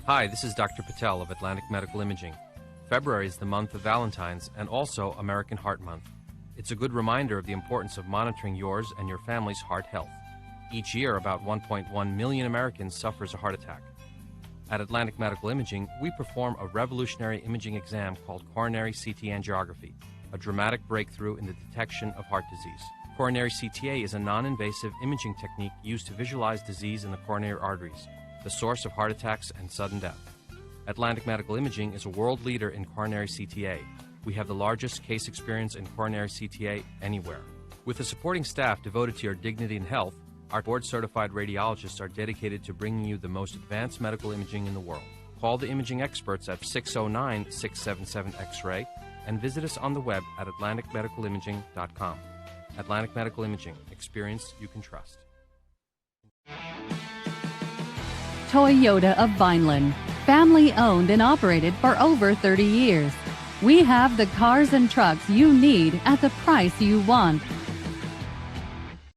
Hi, this is Dr. Patel of Atlantic Medical Imaging. February is the month of Valentine's and also American Heart Month. It's a good reminder of the importance of monitoring yours and your family's heart health. Each year, about 1.1 million Americans suffers a heart attack. At Atlantic Medical Imaging, we perform a revolutionary imaging exam called coronary CT angiography, a dramatic breakthrough in the detection of heart disease. Coronary CTA is a non-invasive imaging technique used to visualize disease in the coronary arteries, the source of heart attacks and sudden death. Atlantic Medical Imaging is a world leader in coronary CTA. We have the largest case experience in coronary CTA anywhere. With a supporting staff devoted to your dignity and health, our board-certified radiologists are dedicated to bringing you the most advanced medical imaging in the world. Call the imaging experts at 609-677-X-ray and visit us on the web at atlanticmedicalimaging.com. Atlantic Medical Imaging. Experience you can trust. Toyota of Vineland, family owned and operated for over 30 years. We have the cars and trucks you need at the price you want.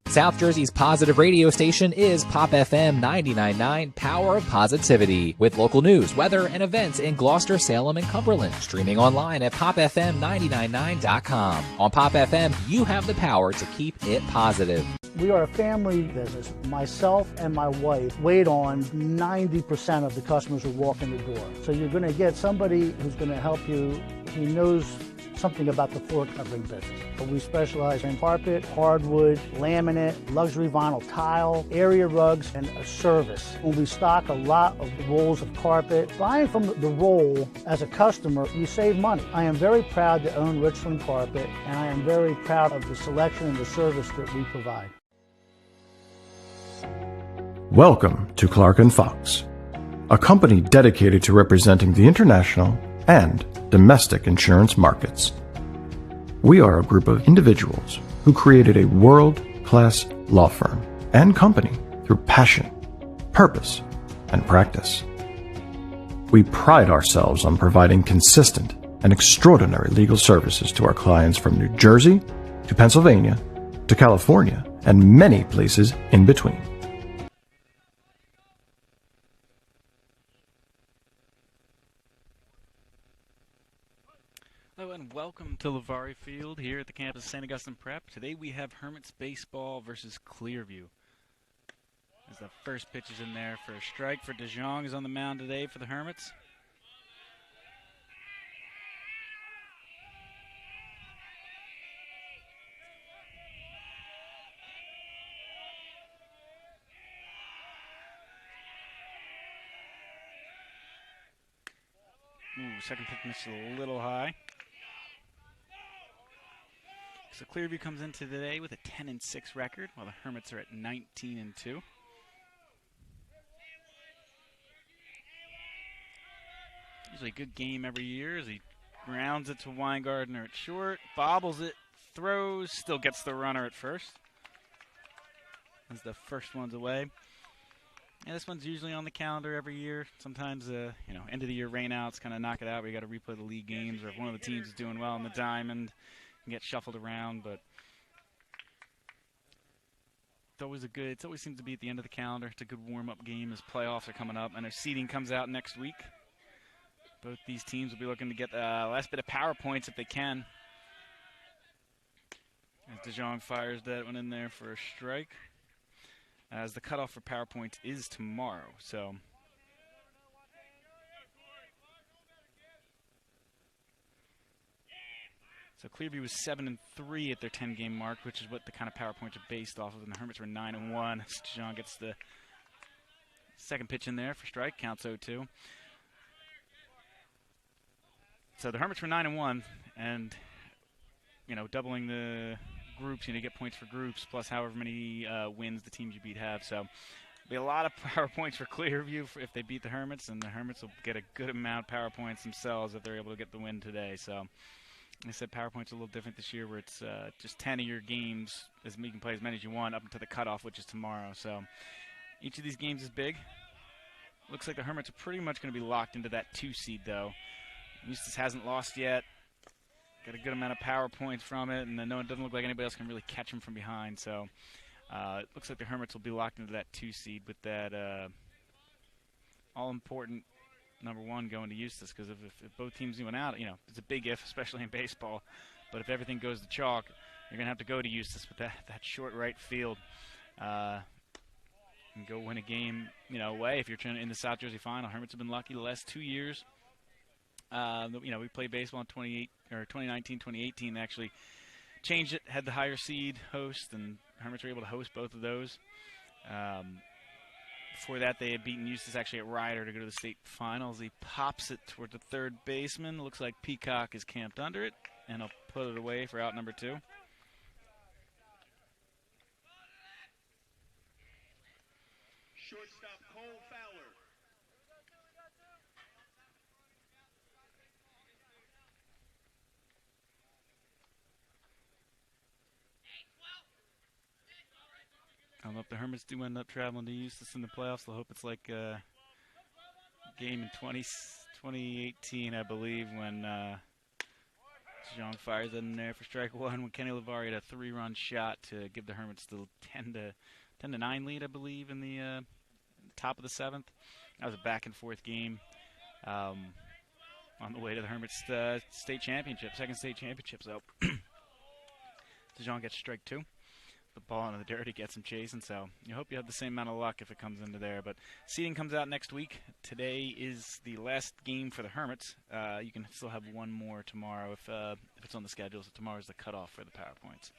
South Jersey's positive radio station is Pop FM 99.9, Power of Positivity, with local news, weather, and events in Gloucester, Salem, and Cumberland. Streaming online at popfm999.com. On Pop FM, you have the power to keep it positive. We are a family business. Myself and my wife wait on 90% of the customers who walk in the door. So you're going to get somebody who's going to help you, who knows something about the floor covering business. We specialize in carpet, hardwood, laminate, luxury vinyl tile, area rugs, and a service. When we stock a lot of rolls of carpet, buying from the roll as a customer, you save money. I am very proud to own Richland Carpet, and I am very proud of the selection and the service that we provide. Welcome to Clark & Fox, a company dedicated to representing the international and domestic insurance markets. We are a group of individuals who created a world-class law firm and company through passion, purpose, and practice. We pride ourselves on providing consistent and extraordinary legal services to our clients from New Jersey to Pennsylvania to California and many places in between. Hello and welcome to Lavari Field here at the campus of St. Augustine Prep. Today we have Hermits baseball versus Clearview. As the first pitch is in there for a strike for DeJong is on the mound today for the Hermits. Second pitch missed a little high. So Clearview comes into today with a 10-6 record, while the Hermits are at 19-2. Usually a good game every year as he grounds it to Weingartner at short, bobbles it, throws, still gets the runner at first. As the first one's away. Yeah, this one's usually on the calendar every year. Sometimes, end of the year rainouts kind of knock it out where you got to replay the league games, or if one of the teams is doing well in the diamond, and get shuffled around. But it always seems to be at the end of the calendar. It's a good warm-up game as playoffs are coming up. I know seeding comes out next week. Both these teams will be looking to get the last bit of power points if they can. As DeJong fires that one in there for a strike. As the cutoff for power points is tomorrow, so Clearview was 7-3 at their 10-game mark, which is what the kind of power points are based off of, and the Hermits were 9-1. John gets the second pitch in there for strike, counts 0-2. So the Hermits were 9-1, and doubling the groups, you get points for groups plus however many wins the teams you beat have. So there'll be a lot of power points for Clearview if they beat the Hermits, and the Hermits will get a good amount of power points themselves if they're able to get the win today. So like I said, power points are a little different this year, where it's just 10 of your games, you can play as many as you want up until the cutoff, which is tomorrow. So each of these games is big. Looks like the Hermits are pretty much going to be locked into that 2 seed though. Eustis hasn't lost yet. Got a good amount of power points from it, and then it doesn't look like anybody else can really catch him from behind. So it looks like the Hermits will be locked into that 2 seed with that all-important number one going to Eustis, because if both teams went out, it's a big if, especially in baseball. But if everything goes to chalk, you're going to have to go to Eustis with that short right field and go win a game, away if you're trying in the South Jersey final. Hermits have been lucky the last 2 years. We played baseball in 2019, 2018. They actually changed it, had the higher seed host, and Hermits were able to host both of those. Before that, they had beaten Eustis actually at Ryder to go to the state finals. He pops it toward the third baseman. Looks like Peacock is camped under it, and he'll put it away for out number 2. Shortstop Cole Fowler. I don't know if the Hermits do end up traveling to Eustis in the playoffs. I hope it's like a game in 2018, I believe, when Jean fires it in there for strike one, when Kenny Lavari had a 3-run shot to give the Hermits the 10-9 lead, I believe, in the top of the 7th. That was a back-and-forth game on the way to the Hermits state championship, second state championship. So Jean gets strike 2. The ball into the dirt, he gets him chasing. So you hope you have the same amount of luck if it comes into there. But seeding comes out next week. Today is the last game for the Hermits. You can still have one more tomorrow if it's on the schedule. So tomorrow is the cutoff for the PowerPoints.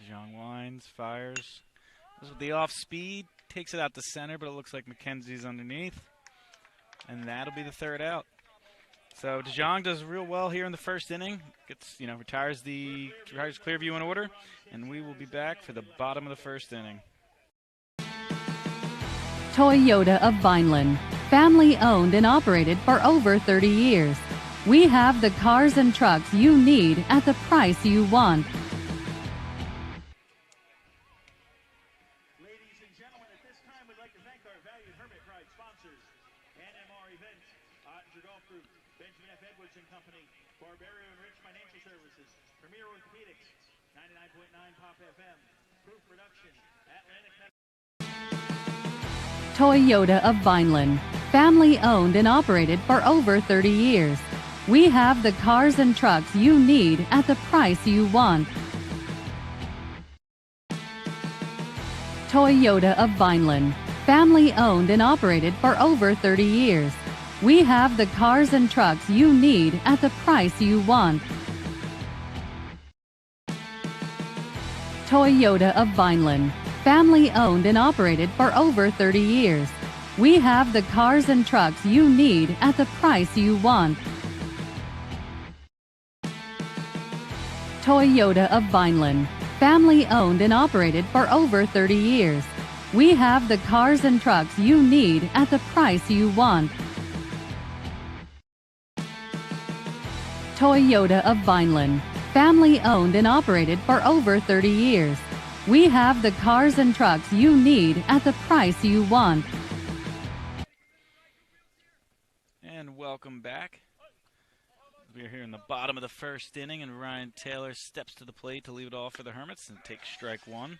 Jean winds, fires. This with the off speed, takes it out to center, but it looks like McKenzie's underneath. And that'll be the third out. So DeJong does real well here in the first inning. Gets, retires Clearview in order, and we will be back for the bottom of the first inning. Toyota of Vineland, family owned and operated for over 30 years. We have the cars and trucks you need at the price you want. Ladies and gentlemen, at this time, we'd like to thank our valued Hermit Pride sponsors. NMR Events, Ottinger Golf Group, Benjamin F. Edwards and Company, Barbario and Rich Financial Services, Premier Orthopedics, 99.9 Pop FM, Proof Production, Atlantic Toyota of Vineland, family owned and operated for over 30 years. We have the cars and trucks you need at the price you want. Toyota of Vineland, family owned and operated for over 30 years. We have the cars and trucks you need at the price you want. Toyota of Vineland, family owned and operated for over 30 years. We have the cars and trucks you need at the price you want. Toyota of Vineland, family owned and operated for over 30 years. We have the cars and trucks you need at the price you want. Toyota of Vineland, family owned and operated for over 30 years. We have the cars and trucks you need at the price you want. And welcome back. We're here in the bottom of the first inning, and Ryan Taylor steps to the plate to leave it off for the Hermits and take strike 1.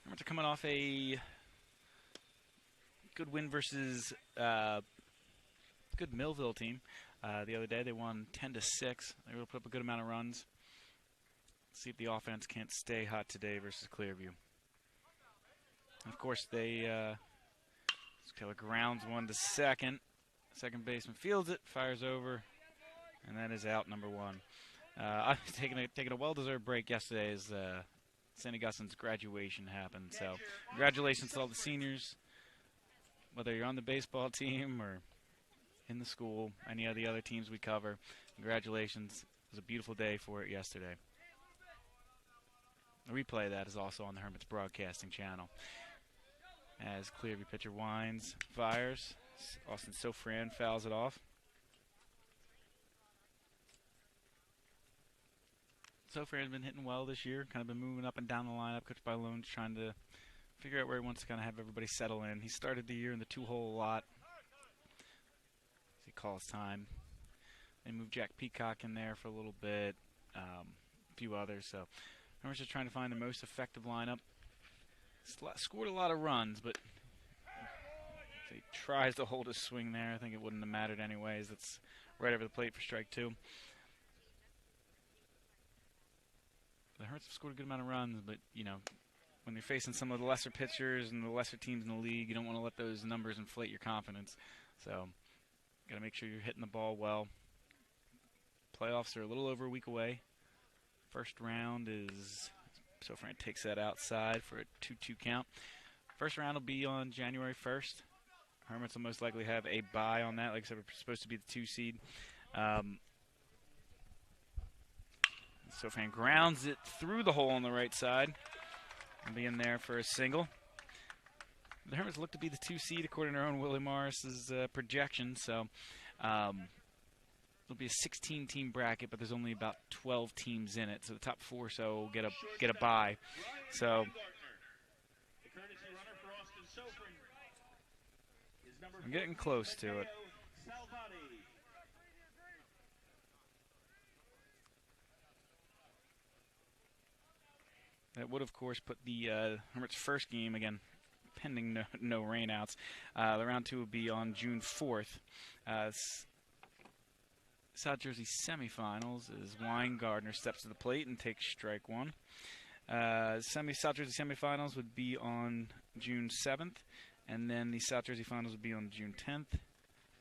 Hermits are coming off a good win versus good Millville team. The other day they won 10-6. They were able to put up a good amount of runs. Let's see if the offense can't stay hot today versus Clearview. Of course, Taylor grounds one to second. Second baseman fields it, fires over, and that is out number 1. I was taking a well-deserved break yesterday as St. Augustine's graduation happened. So congratulations to all the seniors, whether you're on the baseball team or in the school, any of the other teams we cover. Congratulations. It was a beautiful day for it yesterday. The replay of that is also on the Hermits broadcasting channel. As Clearview pitcher winds, fires. Austin Sofran fouls it off. Sofran's been hitting well this year, kind of been moving up and down the lineup, coached by Loans, trying to figure out where he wants to kind of have everybody settle in. He started the year in the 2-hole a lot. he calls time. They moved Jack Peacock in there for a little bit, a few others. So Hermits just trying to find the most effective lineup. Scored a lot of runs, but if he tries to hold his swing there, I think it wouldn't have mattered anyways. That's right over the plate for strike 2. The Hermits have scored a good amount of runs, but, you know, when you're facing some of the lesser pitchers and the lesser teams in the league, you don't want to let those numbers inflate your confidence. So, got to make sure you're hitting the ball well. Playoffs are a little over a week away. First round is, Sofran takes that outside for a 2-2 count. First round will be on January 1st. Hermits will most likely have a bye on that. Like I said, we're supposed to be the 2 seed. Sofran grounds it through the hole on the right side. And be in there for a single. The Hermits look to be the 2 seed according to our own Willie Morris's projection. So it'll be a 16-team bracket, but there's only about 12 teams in it. So the top 4 will get a bye. So I'm getting close to it. That would, of course, put the Hermits' first game, again, pending no rainouts. The round 2 will be on June 4th. South Jersey semifinals as Weingardner steps to the plate and takes strike 1. South Jersey semifinals would be on June 7th, and then the South Jersey finals would be on June 10th.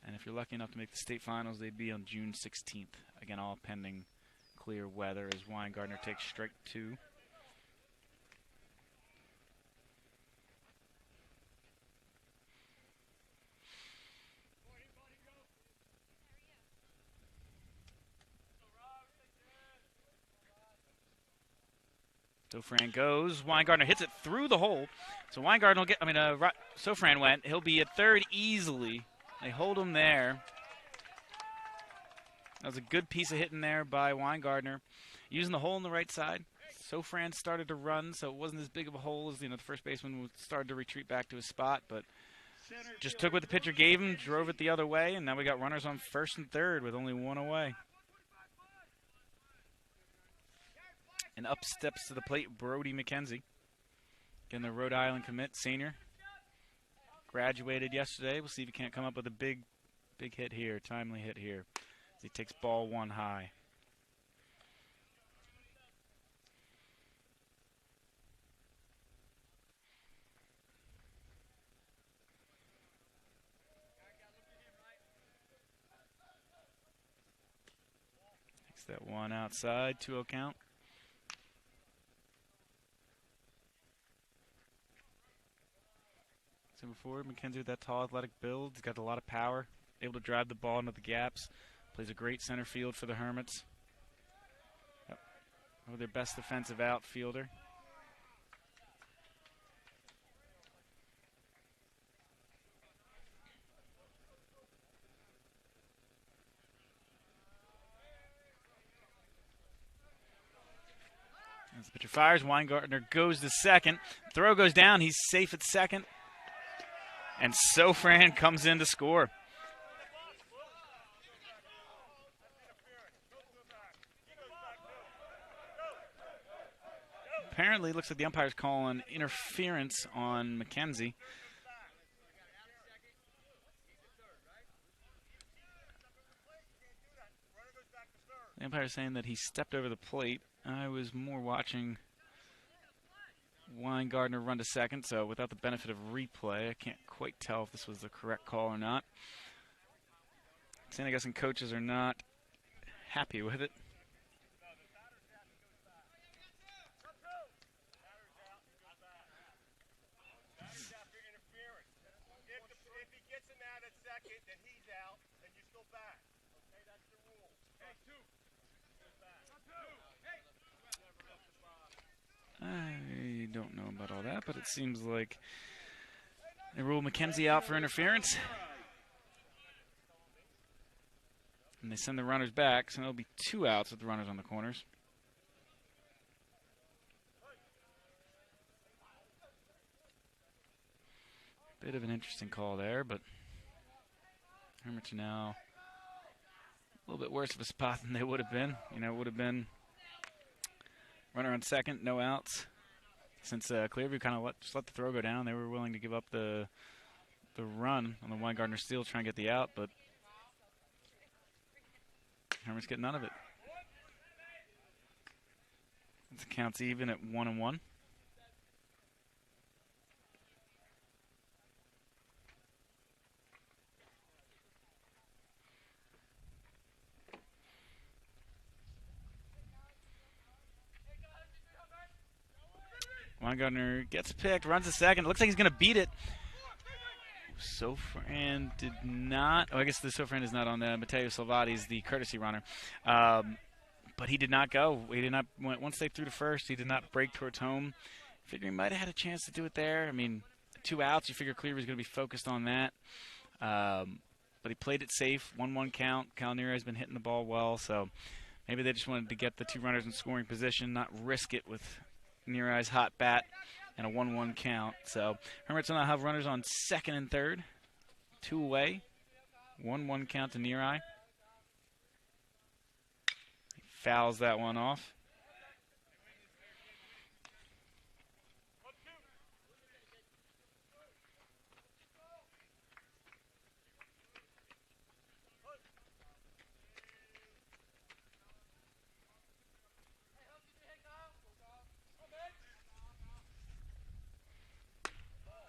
And if you're lucky enough to make the state finals, they'd be on June 16th. Again, all pending clear weather as Weingardner takes strike 2. Sofran goes. Weingardner hits it through the hole. So Weingardner will get, Sofran went. He'll be at third easily. They hold him there. That was a good piece of hitting there by Weingardner. Using the hole on the right side. Sofran started to run, so it wasn't as big of a hole as, the first baseman started to retreat back to his spot, but just took what the pitcher gave him, drove it the other way, and now we got runners on first and third with only 1 away. And up steps to the plate, Brody McKenzie. Again, the Rhode Island commit, senior. Graduated yesterday. We'll see if he can't come up with a big hit here, timely hit here. As he takes ball 1 high. Takes that 1 outside, 2-0 count. So before, McKenzie with that tall, athletic build. He's got a lot of power, able to drive the ball into the gaps. Plays a great center field for the Hermits. Yep. Their best defensive outfielder. As the pitcher fires, Weingardner goes to second. Throw goes down. He's safe at second. And Sofran comes in to score. Apparently, it looks like the umpire's calling interference on McKenzie. The umpire's saying that he stepped over the plate. I was more watching Weingardner run to second, so without the benefit of replay, I can't quite tell if this was the correct call or not. St. Augustine coaches are not happy with it. If he gets him out at second, then he's out, and you still back. Okay, that's the rule. Hey, 2. I don't know about all that, but it seems like they rule McKenzie out for interference. And they send the runners back, so there'll be 2 outs with the runners on the corners. Bit of an interesting call there, but Hermits are now a little bit worse of a spot than they would have been. You know, it would have been runner on second, no outs. Since Clearview kind of just let the throw go down, they were willing to give up the run on the Weingartner steal, try and get the out, but Hermits get none of it. The count's even at 1-1. Weingartner gets picked, runs a second. It looks like he's going to beat it. Sofran did not. Oh, I guess the Sofran is not on the Matteo Salvati's the courtesy runner. But he did not go. He did not. Once they threw to first, he did not break towards home. Figuring he might have had a chance to do it there. I mean, 2 outs. You figure Clearview is going to be focused on that. But he played it safe. 1-1 count. Cal Nira has been hitting the ball well, so maybe they just wanted to get the 2 runners in scoring position, not risk it with Nirai's hot bat and a 1-1 count. So Hermits will now have runners on second and third. 2 away. 1-1 count to Nirai. He fouls that one off.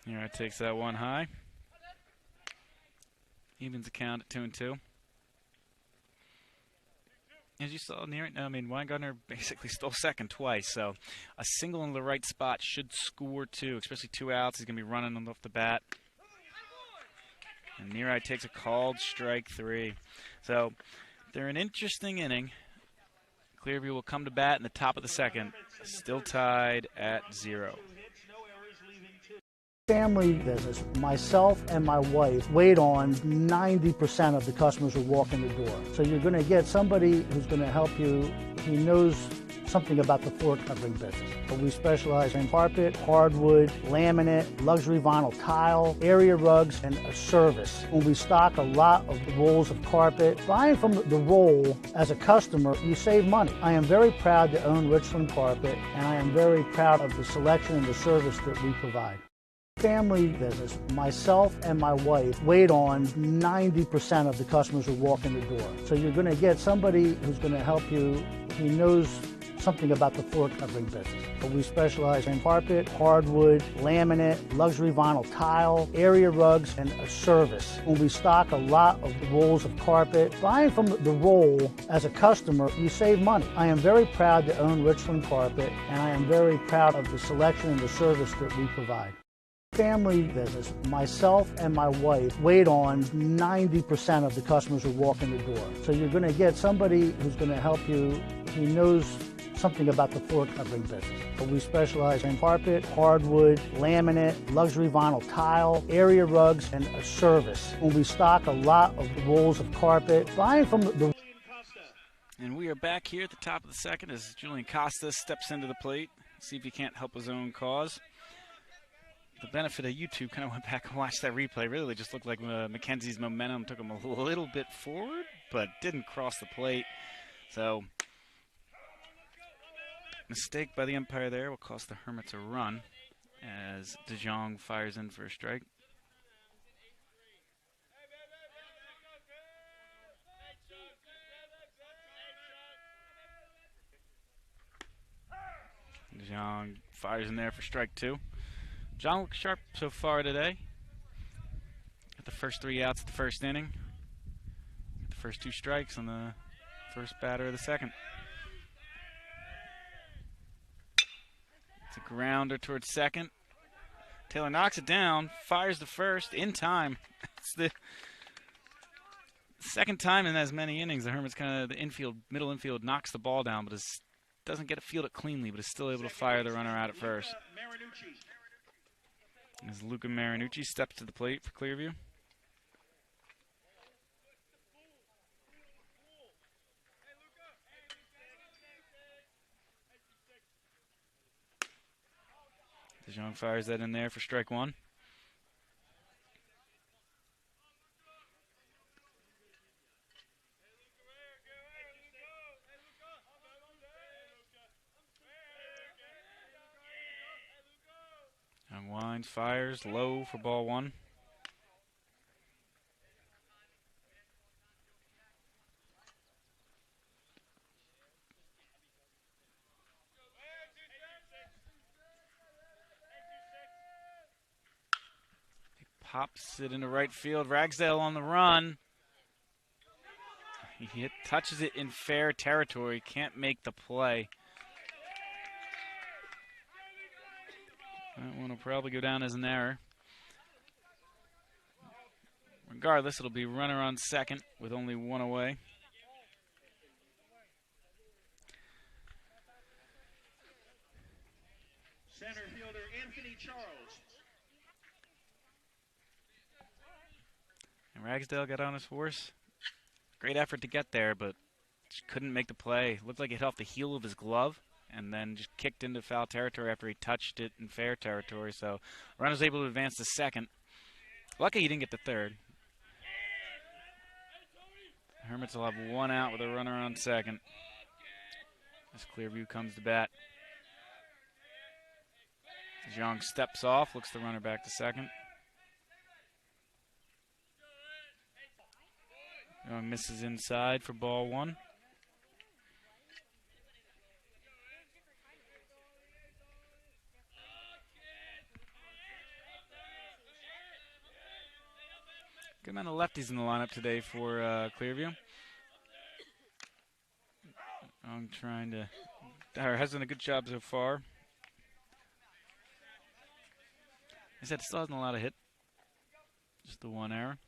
Nirai takes that one high. Evens the count at 2-2. As you saw, Weingartner basically stole second twice, so a single in the right spot should score 2, especially 2 outs. He's going to be running off the bat. And Nirai takes a called strike 3. So they're an interesting inning. Clearview will come to bat in the top of the second, still tied at 0. Family business. Myself and my wife wait on 90% of the customers who walk in the door. So you're going to get somebody who's going to help you. He knows something about the floor covering business. But we specialize in carpet, hardwood, laminate, luxury vinyl tile, area rugs, and a service. When we stock a lot of rolls of carpet, buying from the roll as a customer, you save money. I am very proud to own Richland Carpet, and I am very proud of the selection and the service that we provide. Family business. Myself and my wife wait on 90% of the customers who walk in the door. So you're going to get somebody who's going to help you. He knows something about the floor covering business. But we specialize in carpet, hardwood, laminate, luxury vinyl tile, area rugs, and a service. When we stock a lot of rolls of carpet, buying from the roll as a customer, you save money. I am very proud to own Richland Carpet, and I am very proud of the selection and the service that we provide. Family business. Myself and my wife wait on 90% of the customers who walk in the door. So you're going to get somebody who's going to help you. He knows something about the floor covering business. But we specialize in carpet, hardwood, laminate, luxury vinyl tile, area rugs, and a service. When we stock a lot of rolls of carpet, buying from the... And we are back here at the top of the second as Julian Costa steps into the plate. See if he can't help his own cause. The benefit of YouTube, kind of went back and watched that replay. Really just looked like Mackenzie's momentum took him a little bit forward, but didn't cross the plate. So, mistake by the umpire there will cost the Hermits a run as DeJong fires in for a strike. DeJong fires in there for strike 2. John looks sharp so far today. Got the first 3 outs at the first inning. Got the first 2 strikes on the first batter of the second. It's a grounder towards second. Taylor knocks it down, fires the first in time. It's the second time in as many innings the Hermits the middle infield knocks the ball down, but doesn't get to field it cleanly, but is still able to fire the runner out at first. As Luca Marinucci steps to the plate for Clearview. DeJong fires that in there for strike 1. Wines fires low for ball one. He pops it into right field. Ragsdale on the run. He touches it in fair territory. Can't make the play. That one will probably go down as an error. Regardless, it'll be runner on second with only one away. Center fielder Anthony Charles. And Ragsdale got on his horse. Great effort to get there, but just couldn't make the play. Looked like it hit off the heel of his glove and then just kicked into foul territory after he touched it in fair territory. So runner's able to advance to second. Lucky he didn't get to third. Hermits will have one out with a runner on second as Clearview comes to bat. Zhang steps off, looks the runner back to second. Zhang misses inside for ball one. Good amount of lefties in the lineup today for Clearview. I'm trying to, has done a good job so far. I said, still hasn't allowed a hit. Just the one error.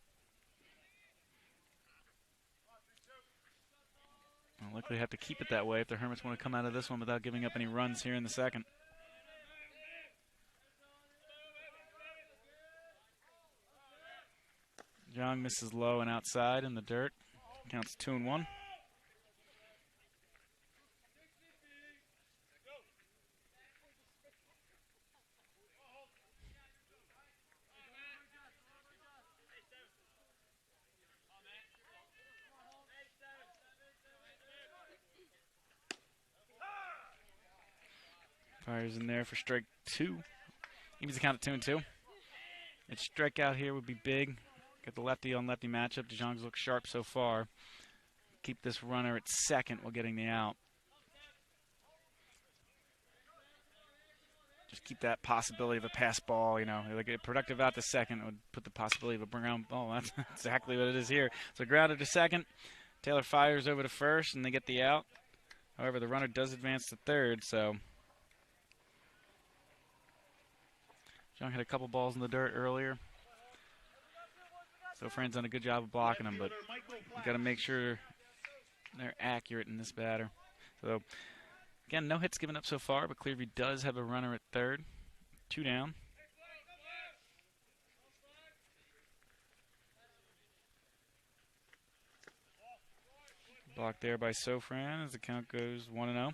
I'll likely have to keep it that way if the Hermits want to come out of this one without giving up any runs here in the second. Zhang misses low and outside in the dirt. Counts 2-1. Fires in there for strike two. Evens the count at 2-2. A strikeout here would be big. Get the lefty on lefty matchup. DeJong's look sharp so far. Keep this runner at second while getting the out. Just keep that possibility of a pass ball, you know, like a productive out to second would put the possibility of a ground ball. That's exactly what it is here. So grounded to second. Taylor fires over to first and they get the out. However, the runner does advance to third, so Zhang had a couple balls in the dirt earlier. So Fran's done a good job of blocking them, but you got to make sure they're accurate in this batter. So again, no hits given up so far, but Clearview does have a runner at third. 2 down. Blocked there by Sofran as the count goes 1-0.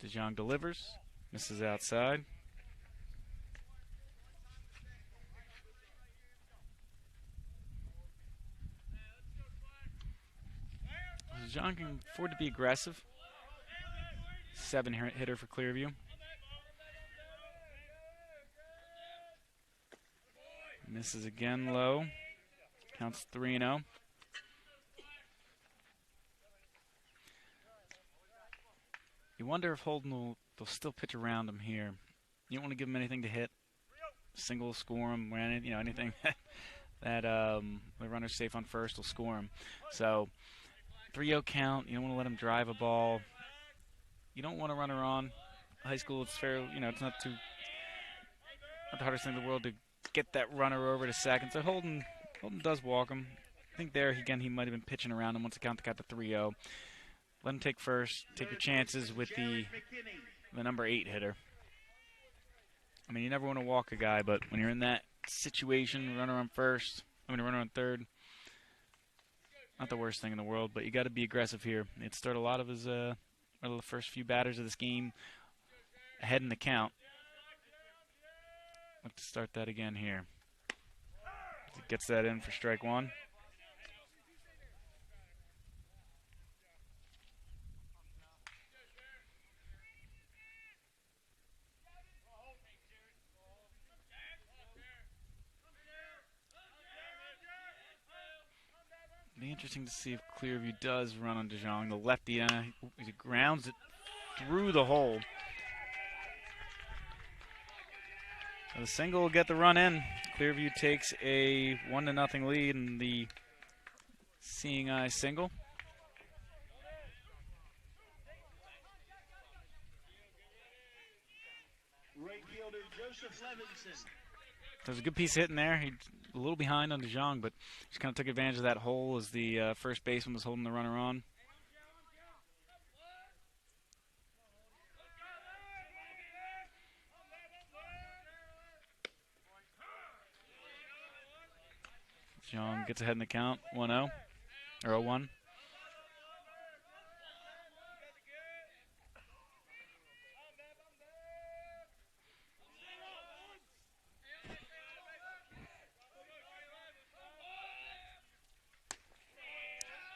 DeJong delivers, misses outside. DeJong can afford to be aggressive. 7 hitter for Clearview. Misses again low. Counts 3-0. You wonder if Holden will still pitch around him here. You don't want to give him anything to hit. Single score him, anything that the runner's safe on first will score him. So 3-0 count. You don't want to let him drive a ball. You don't want to run her on. High school, it's fair. It's not the hardest thing in the world to get that runner over to second. So Holden does walk him. I think there again he might have been pitching around him once the count got to 3-0. Let him take first. Take your chances with the number 8 hitter. I mean, you never want to walk a guy, but when you're in that situation, runner on runner on third, not the worst thing in the world, but you got to be aggressive here. It started a lot of his the first few batters of this game ahead in the count. Look to start that again here. He gets that in for strike one. Be interesting to see if Clearview does run on DeJong. The lefty, he grounds it through the hole. So the single will get the run in. Clearview takes a 1-0 lead in the Seeing Eye single. Right fielder Joseph Levinson. There's a good piece of hitting there. He's a little behind on DeJong, but just kind of took advantage of that hole as the first baseman was holding the runner on. DeJong gets ahead in the count, 1-0, or 0-1.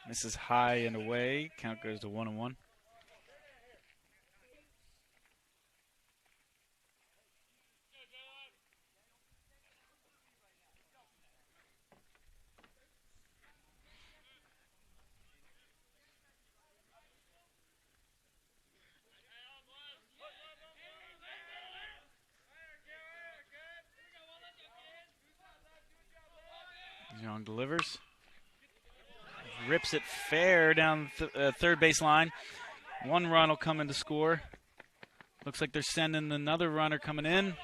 Misses high and away. Count goes to 1-1. DeJong delivers. Rips it fair down third base line. One run will come in to score. Looks like they're sending another runner coming in.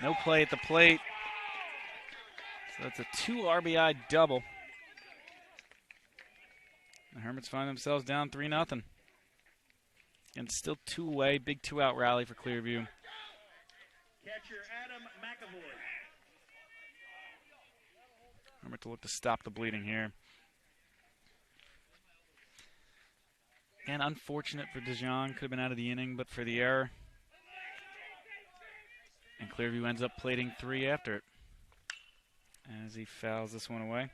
No play at the plate. So that's a 2 RBI double. The Hermits find themselves down 3-0. And still 2 away. Big 2-out rally for Clearview. Catcher Adam McAvoy. Hermits will look to stop the bleeding here. And unfortunate for DeJong, could have been out of the inning, but for the error. And Clearview ends up plating 3 after it, as he fouls this one away.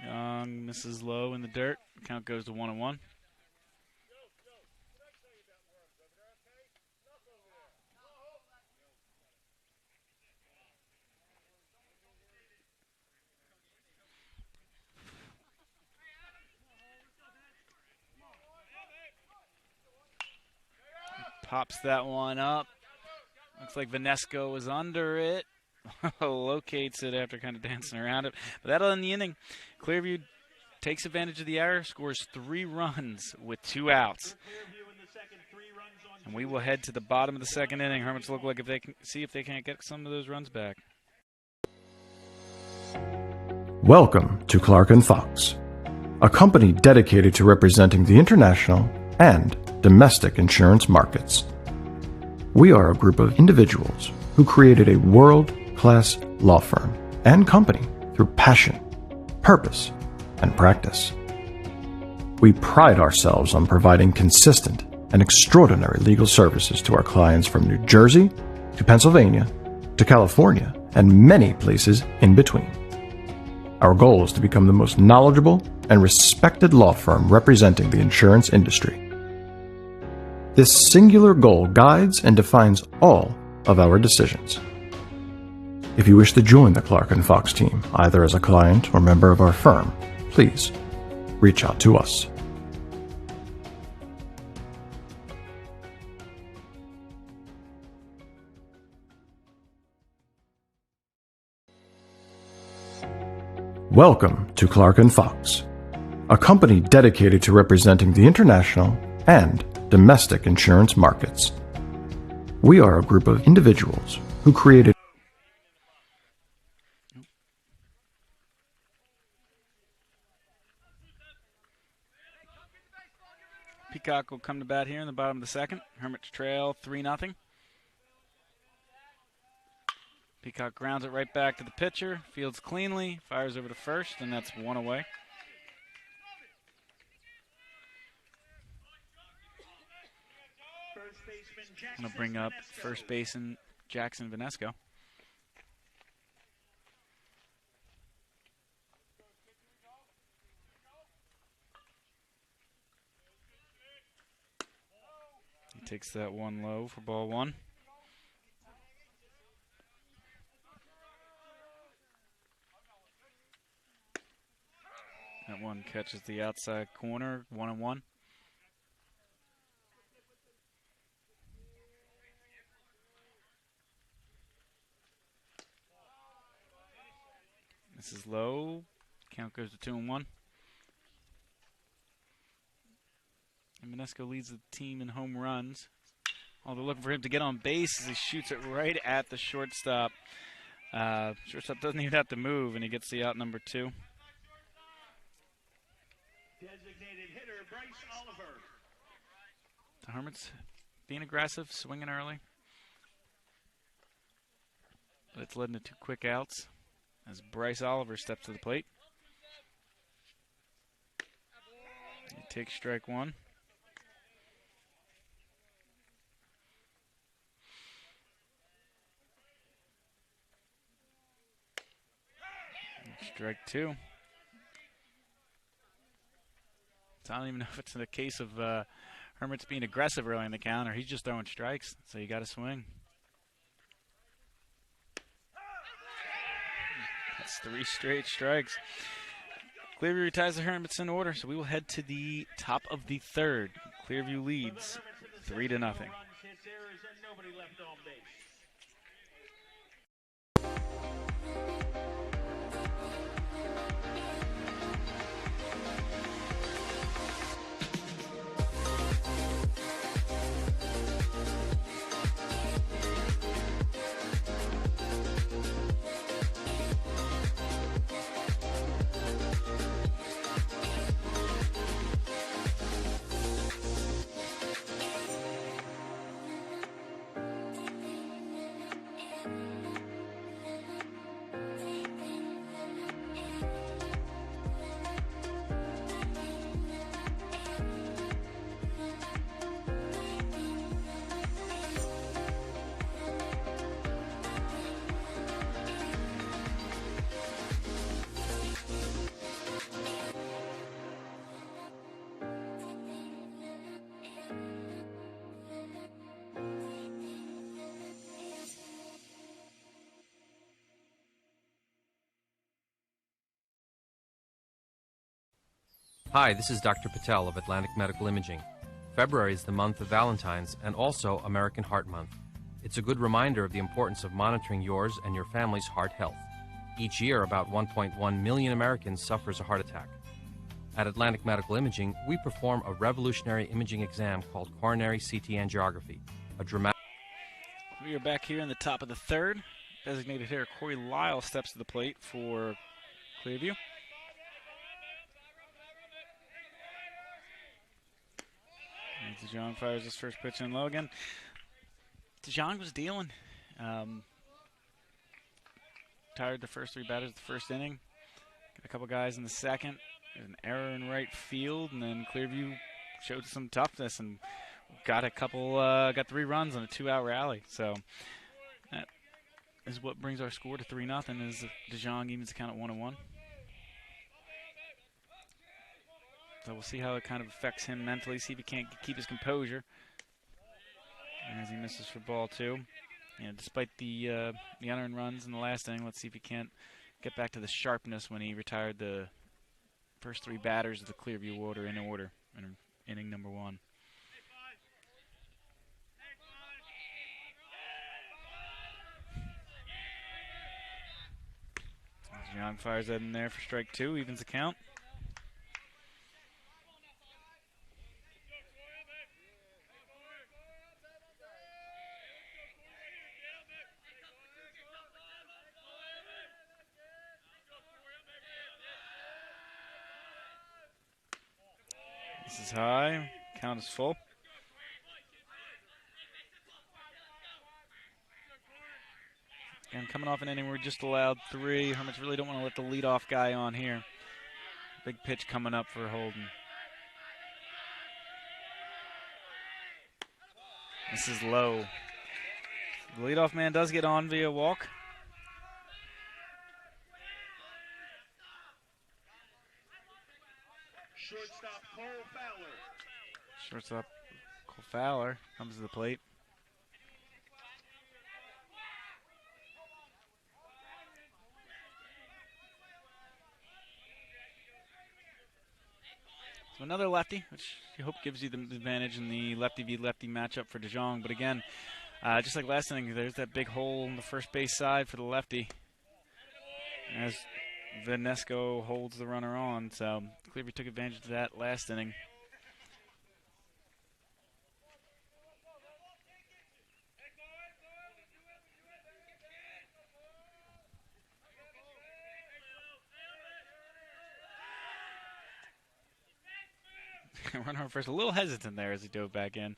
Young misses low in the dirt. Count goes to 1-1. Pops that one up. Looks like Vanesco was under it. Locates it after kind of dancing around it. But that'll end the inning. Clearview takes advantage of the error, scores 3 runs with 2 outs. And we will head to the bottom of the second inning. Hermits look like if they can see if they can't get some of those runs back. Welcome to Clark & Fox, a company dedicated to representing the international and domestic insurance markets. We are a group of individuals who created a world-class law firm and company through passion, purpose, and practice. We pride ourselves on providing consistent and extraordinary legal services to our clients from New Jersey to Pennsylvania to California and many places in between. Our goal is to become the most knowledgeable and respected law firm representing the insurance industry. This singular goal guides and defines all of our decisions. If you wish to join the Clark & Fox team, either as a client or member of our firm, please reach out to us. Welcome to Clark & Fox, a company dedicated to representing the international and domestic insurance markets. We are a group of individuals who created Peacock will come to bat here in the bottom of the second. Hermits trail 3-0. Peacock grounds it right back to the pitcher, fields cleanly, fires over to first, and that's one away. I'm going to bring up first baseman Jackson Vanesco. He takes that one low for ball one. That one catches the outside corner, 1-1. This is low. Count goes to 2-1. And Vanesco leads the team in home runs. Oh, they're looking for him to get on base as he shoots it right at the shortstop. Shortstop doesn't even have to move, and he gets the out number 2. Designated hitter Bryce Oliver. The Hermits being aggressive, swinging early. But it's led to 2 quick outs as Bryce Oliver steps to the plate. He takes strike 1. Strike 2. So I don't even know if it's in the case of Hermits being aggressive early in the count, or he's just throwing strikes. So you got to swing. That's 3 straight strikes. Clearview ties the Hermits in order, so we will head to the top of the third. Clearview leads 3-0. Hi, this is Dr. Patel of Atlantic Medical Imaging. February is the month of Valentine's and also American Heart Month. It's a good reminder of the importance of monitoring yours and your family's heart health. Each year, about 1.1 million Americans suffers a heart attack. At Atlantic Medical Imaging, we perform a revolutionary imaging exam called coronary CT angiography, a dramatic... We are back here in the top of the third. Designated hitter Corey Lyle steps to the plate for Clearview. DeJong fires his first pitch in low again. DeJong was dealing. Tired the first 3 batters of the first inning. Got a couple guys in the second. There's an error in right field, and then Clearview showed some toughness and got 3 runs on a 2-out rally. So that is what brings our score to 3-0 as DeJong evens the count at 1-1. So we'll see how it kind of affects him mentally, see if he can't keep his composure as he misses for ball 2. You know, despite the unearned runs in the last inning, let's see if he can't get back to the sharpness when he retired the first 3 batters of the Clearview order in inning number 1. Young fires that in there for strike 2, evens the count. This is high. Count is full. And coming off an inning, we're just allowed 3. Hermits really don't want to let the leadoff guy on here. Big pitch coming up for Holden. This is low. The leadoff man does get on via walk. Shortstop Cole Fowler. Shortstop Cole Fowler comes to the plate. So another lefty, which you hope gives you the advantage in the lefty v lefty matchup for DeJong. But again, just like last inning, there's that big hole in the first base side for the lefty as Vanesco holds the runner on. So Clearview took advantage of that last inning. Runner on first, a little hesitant there as he dove back in.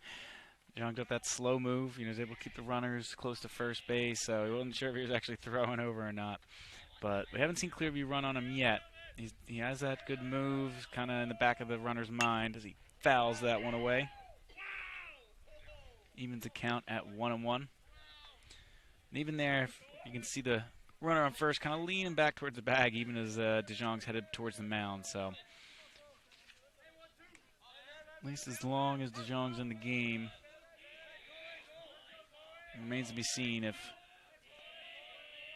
DeJong took that slow move. He was able to keep the runners close to first base, so he wasn't sure if he was actually throwing over or not. But we haven't seen Clearview run on him yet. He has that good move kind of in the back of the runner's mind as he fouls that one away. Evens the count at 1-1. And even there, you can see the runner on first kind of leaning back towards the bag, even as DeJong's headed towards the mound. So at least as long as DeJong's in the game, it remains to be seen if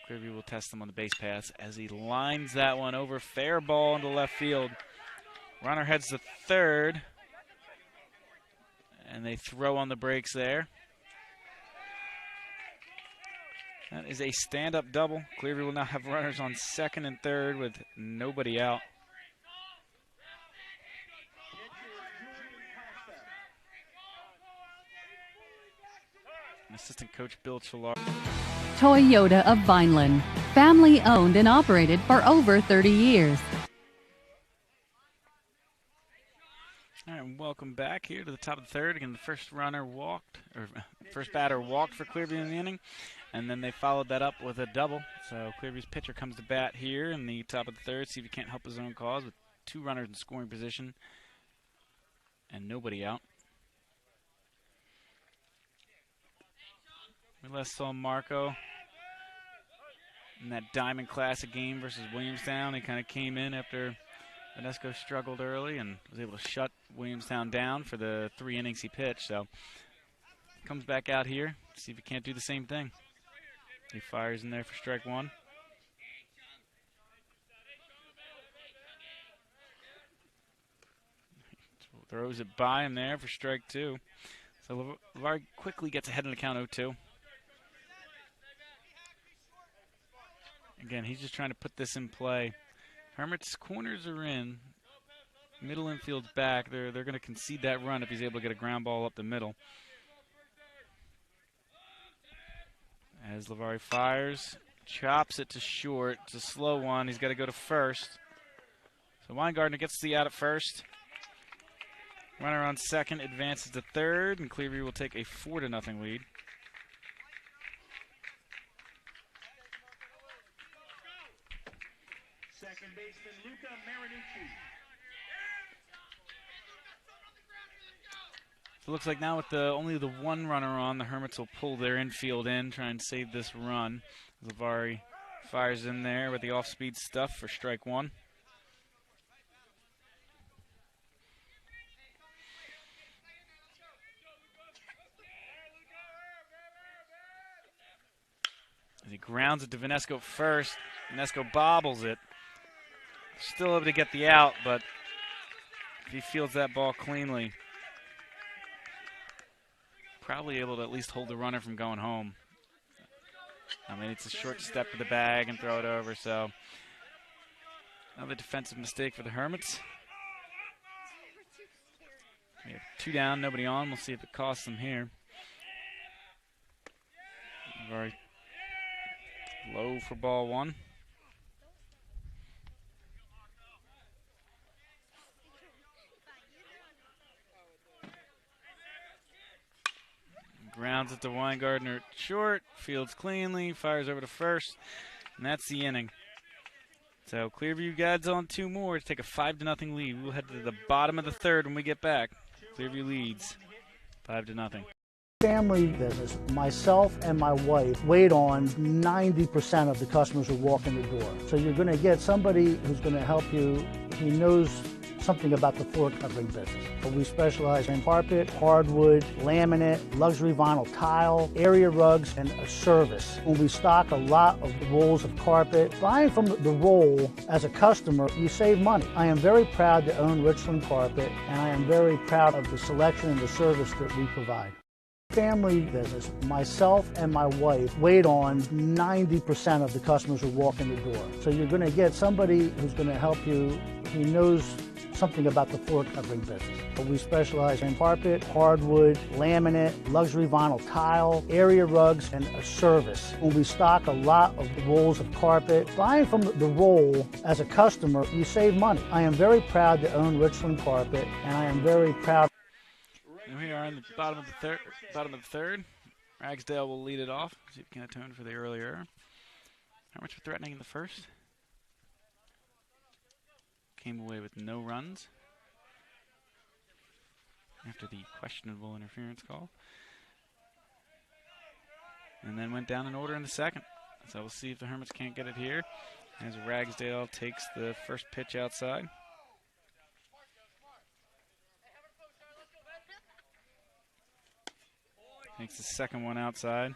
Clearview will test him on the base pass as he lines that one over. Fair ball into left field. Runner heads to third. And they throw on the brakes there. That is a stand-up double. Clearview will now have runners on second and third with nobody out. Assistant coach Bill Chillar. Toyota of Vineland, family owned and operated for over 30 years. All right, welcome back here to the top of the third. Again, the first batter walked for Clearview in the inning, and then they followed that up with a double. So Clearview's pitcher comes to bat here in the top of the third, see if he can't help his own cause with 2 runners in scoring position and nobody out. We last saw Marco in that Diamond Classic game versus Williamstown. He kind of came in after Vanesco struggled early and was able to shut Williamstown down for the 3 innings he pitched. So comes back out here, see if he can't do the same thing. He fires in there for strike 1. Throws it by him there for strike 2. So LeVar quickly gets ahead in the count 0-2. Again, he's just trying to put this in play. Hermits' corners are in. Middle infield's back. They're going to concede that run if he's able to get a ground ball up the middle. As LeVar fires, chops it to short. It's a slow one. He's got to go to first. So Weingartner gets the out at first. Runner on second advances to third, and Clearview will take a 4-0 lead. Second baseman Luca Marinucci. So it looks like now with only the 1 runner on, the Hermits will pull their infield in, try and save this run. LeVar fires in there with the off-speed stuff for strike 1. As he grounds it to Vanesco first. Vanesco bobbles it. Still able to get the out, but if he fields that ball cleanly, probably able to at least hold the runner from going home. I mean, it's a short step to the bag and throw it over, so another defensive mistake for the Hermits. We have 2 down, nobody on. We'll see if it costs them here. Very low for ball 1. Grounds it to Weingartner short, fields cleanly, fires over to first, and that's the inning. So Clearview adds on 2 more to take a 5-0 lead. We'll head to the bottom of the third when we get back. Clearview leads 5-0. Family business. Myself and my wife wait on 90% of the customers who walk in the door. So you're going to get somebody who's going to help you. He knows something about the floor covering business. But we specialize in carpet, hardwood, laminate, luxury vinyl tile, area rugs, and a service. When we stock a lot of rolls of carpet, buying from the roll as a customer, you save money. I am very proud to own Richland Carpet, and I am very proud of the selection and the service that we provide. Family business. Myself and my wife wait on 90% of the customers who walk in the door. So you're going to get somebody who's going to help you. He knows something about the floor covering business. But we specialize in carpet, hardwood, laminate, luxury vinyl tile, area rugs, and a service. When we stock a lot of rolls of carpet, buying from the roll as a customer, you save money. I am very proud to own Richland Carpet, and I am very proud. And we are in the bottom of the third. Ragsdale will lead it off. See if we can atone for the earlier error. Hermits were threatening in the first. Came away with no runs after the questionable interference call. And then went down in order in the second. So we'll see if the Hermits can't get it here as Ragsdale takes the first pitch outside. Takes the second one outside.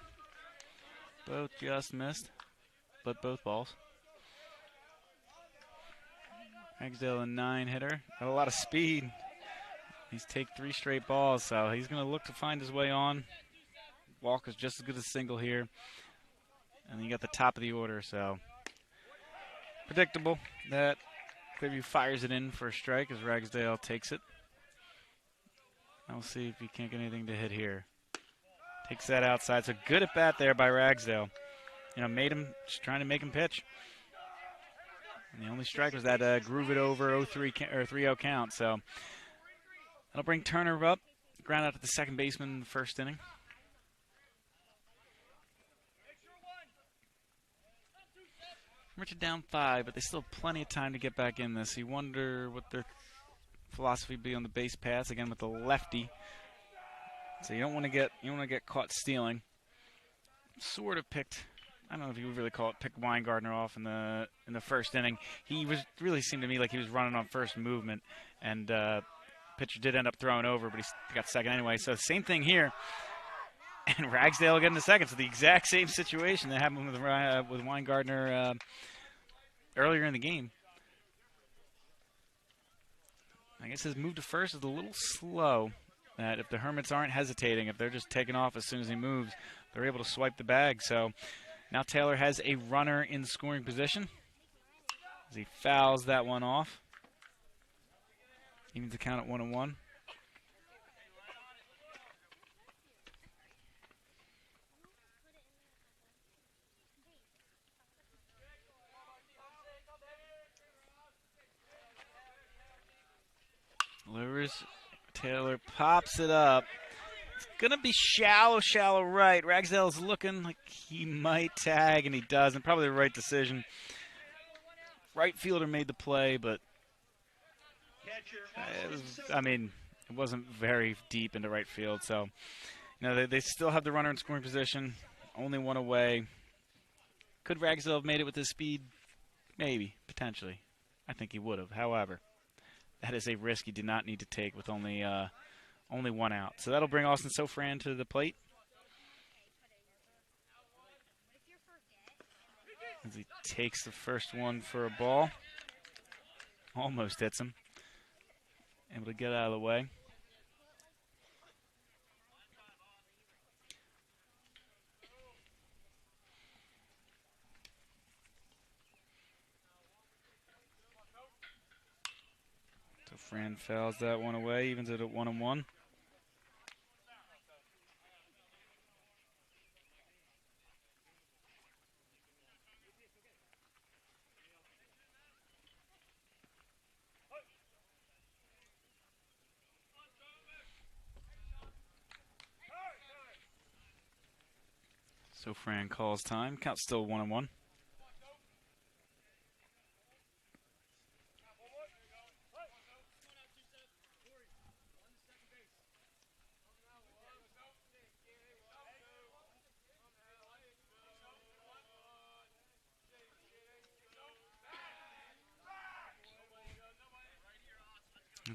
Both just missed, but both balls. Ragsdale, a 9-hitter. Got a lot of speed. He's taken 3 straight balls, so he's going to look to find his way on. Walk is just as good as single here. And you got the top of the order, so predictable that Clearview fires it in for a strike as Ragsdale takes it. I'll see if he can't get anything to hit here. Takes that outside. So good at bat there by Ragsdale. You know, made him, just trying to make him pitch. And the only strike was that groove it over 3-0 count. So that'll bring Turner up. Ground out to the second baseman in the first inning. Richard down 5, but they still have plenty of time to get back in this. You wonder what their philosophy would be on the base paths again with the lefty. So you don't want to get caught stealing. Sort of picked, I don't know if you would really call it, picked Weingartner off in the first inning. He really seemed to me like he was running on first movement, and pitcher did end up throwing over, but he got second anyway. So same thing here, and Ragsdale getting the second. So the exact same situation that happened with Weingartner earlier in the game. I guess his move to first is a little slow. That if the Hermits aren't hesitating, if they're just taking off as soon as he moves, they're able to swipe the bag. So now Taylor has a runner in scoring position as he fouls that one off. Evens the count at 1-1. Delivers. Taylor pops it up. It's going to be shallow right. Ragsdale's looking like he might tag, and he doesn't. Probably the right decision. Right fielder made the play, but it wasn't very deep into right field. So, they still have the runner in scoring position. Only one away. Could Ragsdale have made it with his speed? Maybe, potentially. I think he would have. However, that is a risk he did not need to take with only one out. So that'll bring Austin Sofran to the plate as he takes the first one for a ball. Almost hits him. Able to get out of the way. Fran fouls that one away, evens it at 1-1. So Fran calls time. Count still 1-1.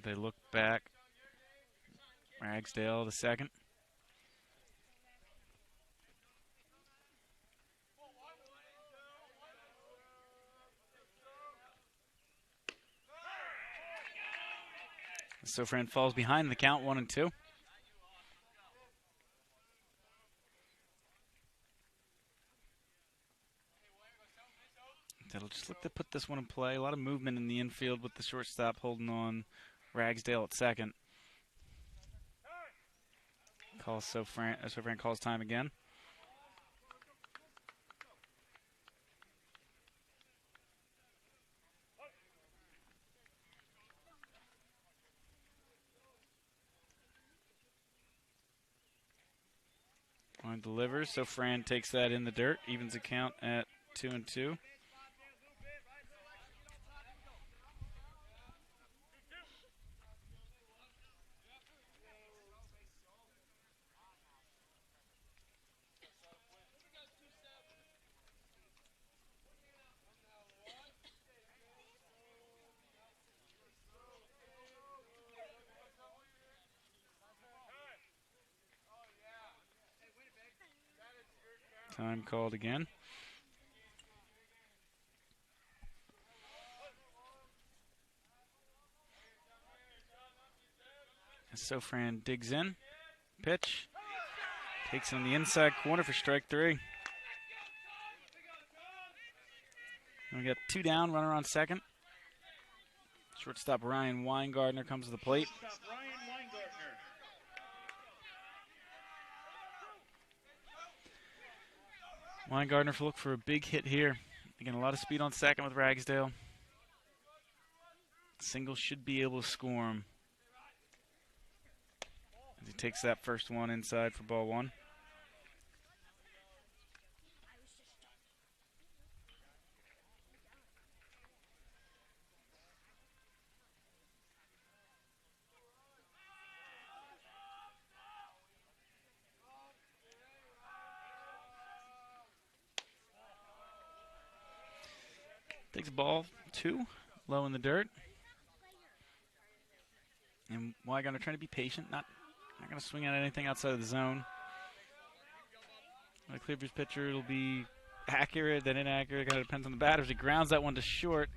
They look back. Ragsdale the second. Sofran falls behind the count, 1-2. They'll just look to put this one in play. A lot of movement in the infield with the shortstop holding on Ragsdale at second. Sofran calls time again. Line delivers, Sofran takes that in the dirt, evens the count at 2-2. Time called again. As Sofran digs in, pitch, takes on the inside corner for strike 3. And we got 2 down, runner on second. Shortstop Ryan Weingartner comes to the plate. Weingartner will look for a big hit here. Again, a lot of speed on second with Ragsdale. Single should be able to score him. As he takes that first one inside for ball 1. Takes ball 2, low in the dirt. And Weingartner trying to be patient, not going to swing at anything outside of the zone. The Clearview's pitcher, it'll be accurate, then inaccurate. Kind of depends on the batter. As he grounds that one to short.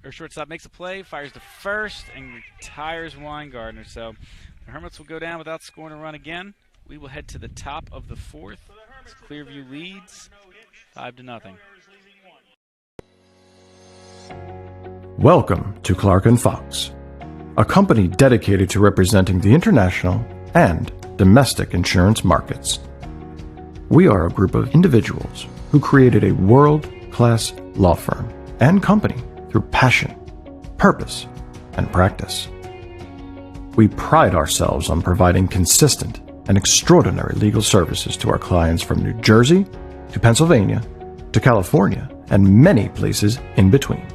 Shortstop makes a play, fires to first, and retires Weingartner. So the Hermits will go down without scoring a run again. We will head to the top of the 4th. As Clearview leads 5-0. Welcome to Clark & Fox, a company dedicated to representing the international and domestic insurance markets. We are a group of individuals who created a world-class law firm and company through passion, purpose, and practice. We pride ourselves on providing consistent and extraordinary legal services to our clients from New Jersey to Pennsylvania to California and many places in between.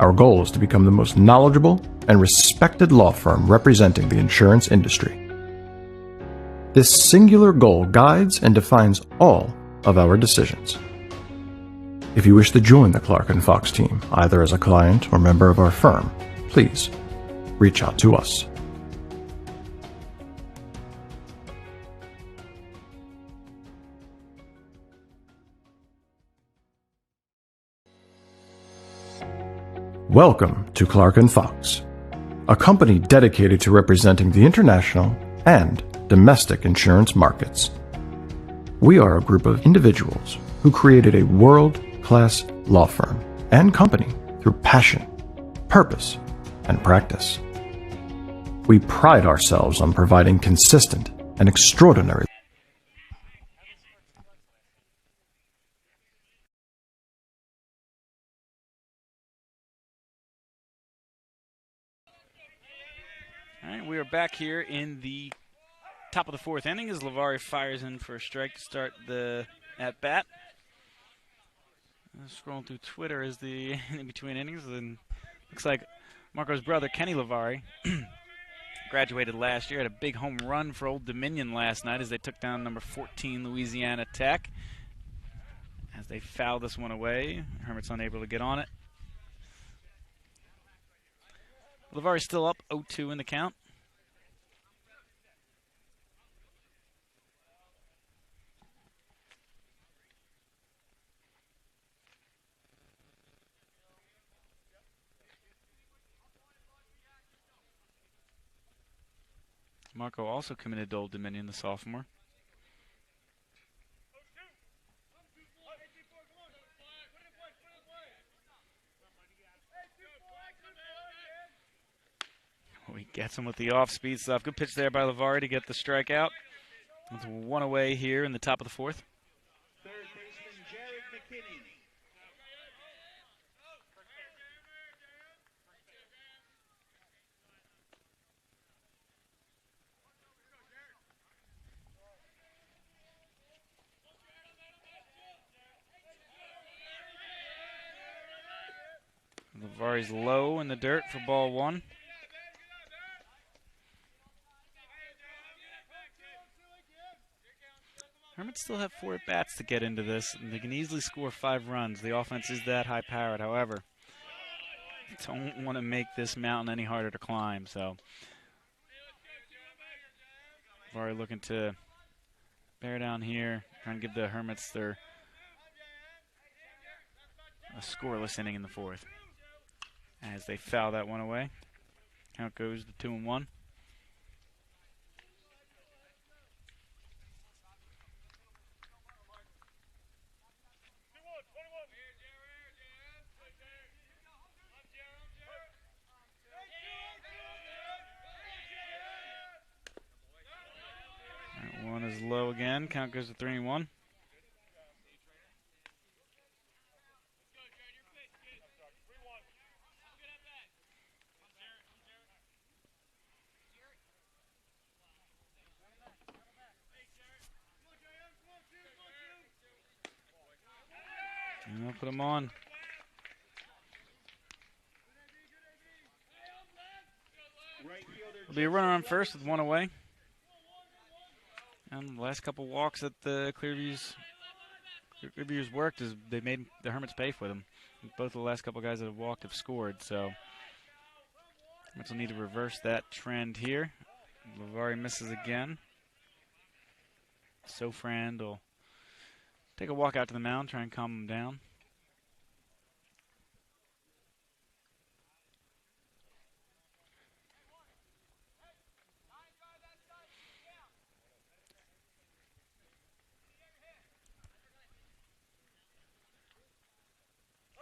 Our goal is to become the most knowledgeable and respected law firm representing the insurance industry. This singular goal guides and defines all of our decisions. If you wish to join the Clark & Fox team, either as a client or member of our firm, please reach out to us. Welcome to Clark & Fox, a company dedicated to representing the international and domestic insurance markets. We are a group of individuals who created a world-class law firm and company through passion, purpose, and practice. We pride ourselves on providing consistent and extraordinary All right, we are back here in the Top of the fourth inning as Lavari fires in for a strike to start the at-bat. Scrolling through Twitter as the in between innings, and looks like Marco's brother, Kenny Lavari, graduated last year, had a big home run for Old Dominion last night as they took down number 14 Louisiana Tech. As they foul this one away, Hermits unable to get on it. Lavari's still up 0-2 in the count. Marco also committed to Old Dominion, the sophomore. He gets him with the off-speed stuff. Good pitch there by Lavari to get the strikeout. With one away here in the top of the fourth. Third baseman Jared McKinney. Lavari's low in the dirt for ball one. Hermits still have 4 at-bats to get into this, and they can easily score 5 runs. The offense is that high-powered. However, don't want to make this mountain any harder to climb. So, Lavari looking to bear down here, trying to give the Hermits their a scoreless inning in the fourth. As they foul that one away, count goes to 2-1. That one is low again. Count goes to 3-1. And they'll put him on. There'll be a runner on first with one away. And the last couple walks that the Clearview's worked is they made the Hermits pay for them. Both of the last couple guys that have walked have scored, so Hermits will need to reverse that trend here. Lavari misses again. Sofrand will take a walk out to the mound, try and calm him down.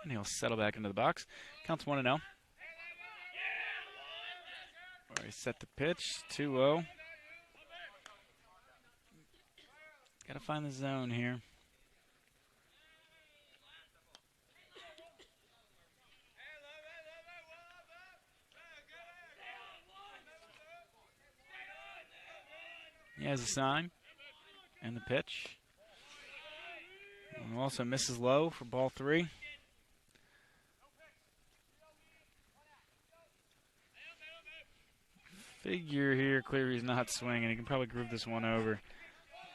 And he'll settle back into the box. Counts 1-0. Already set the pitch, 2-0. Got to find the zone here. He has a sign and the pitch. And also misses low for ball 3. Figure here, Clearview's not swinging. He can probably groove this one over.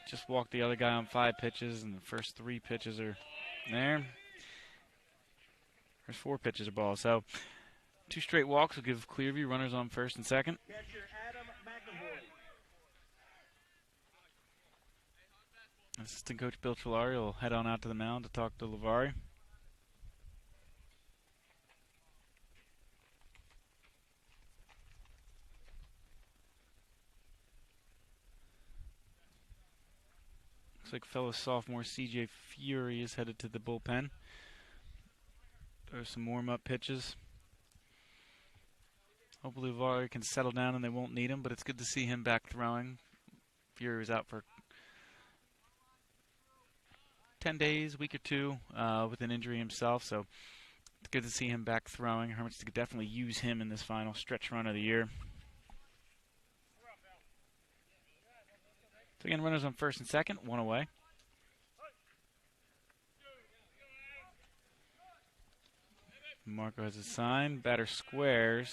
Just walk the other guy on 5 pitches, and the first 3 pitches are there. There's 4 pitches of ball. So 2 straight walks will give Clearview runners on first and second. Assistant coach Bill Trillari will head on out to the mound to talk to Lavari. Looks like fellow sophomore C.J. Fury is headed to the bullpen. There's some warm-up pitches. Hopefully Lavari can settle down and they won't need him, but it's good to see him back throwing. Fury was out for 10 days, week or 2, with an injury himself, so it's good to see him back throwing. Hermits could definitely use him in this final stretch run of the year. So again, runners on first and second, one away. Marco has a sign. Batter squares.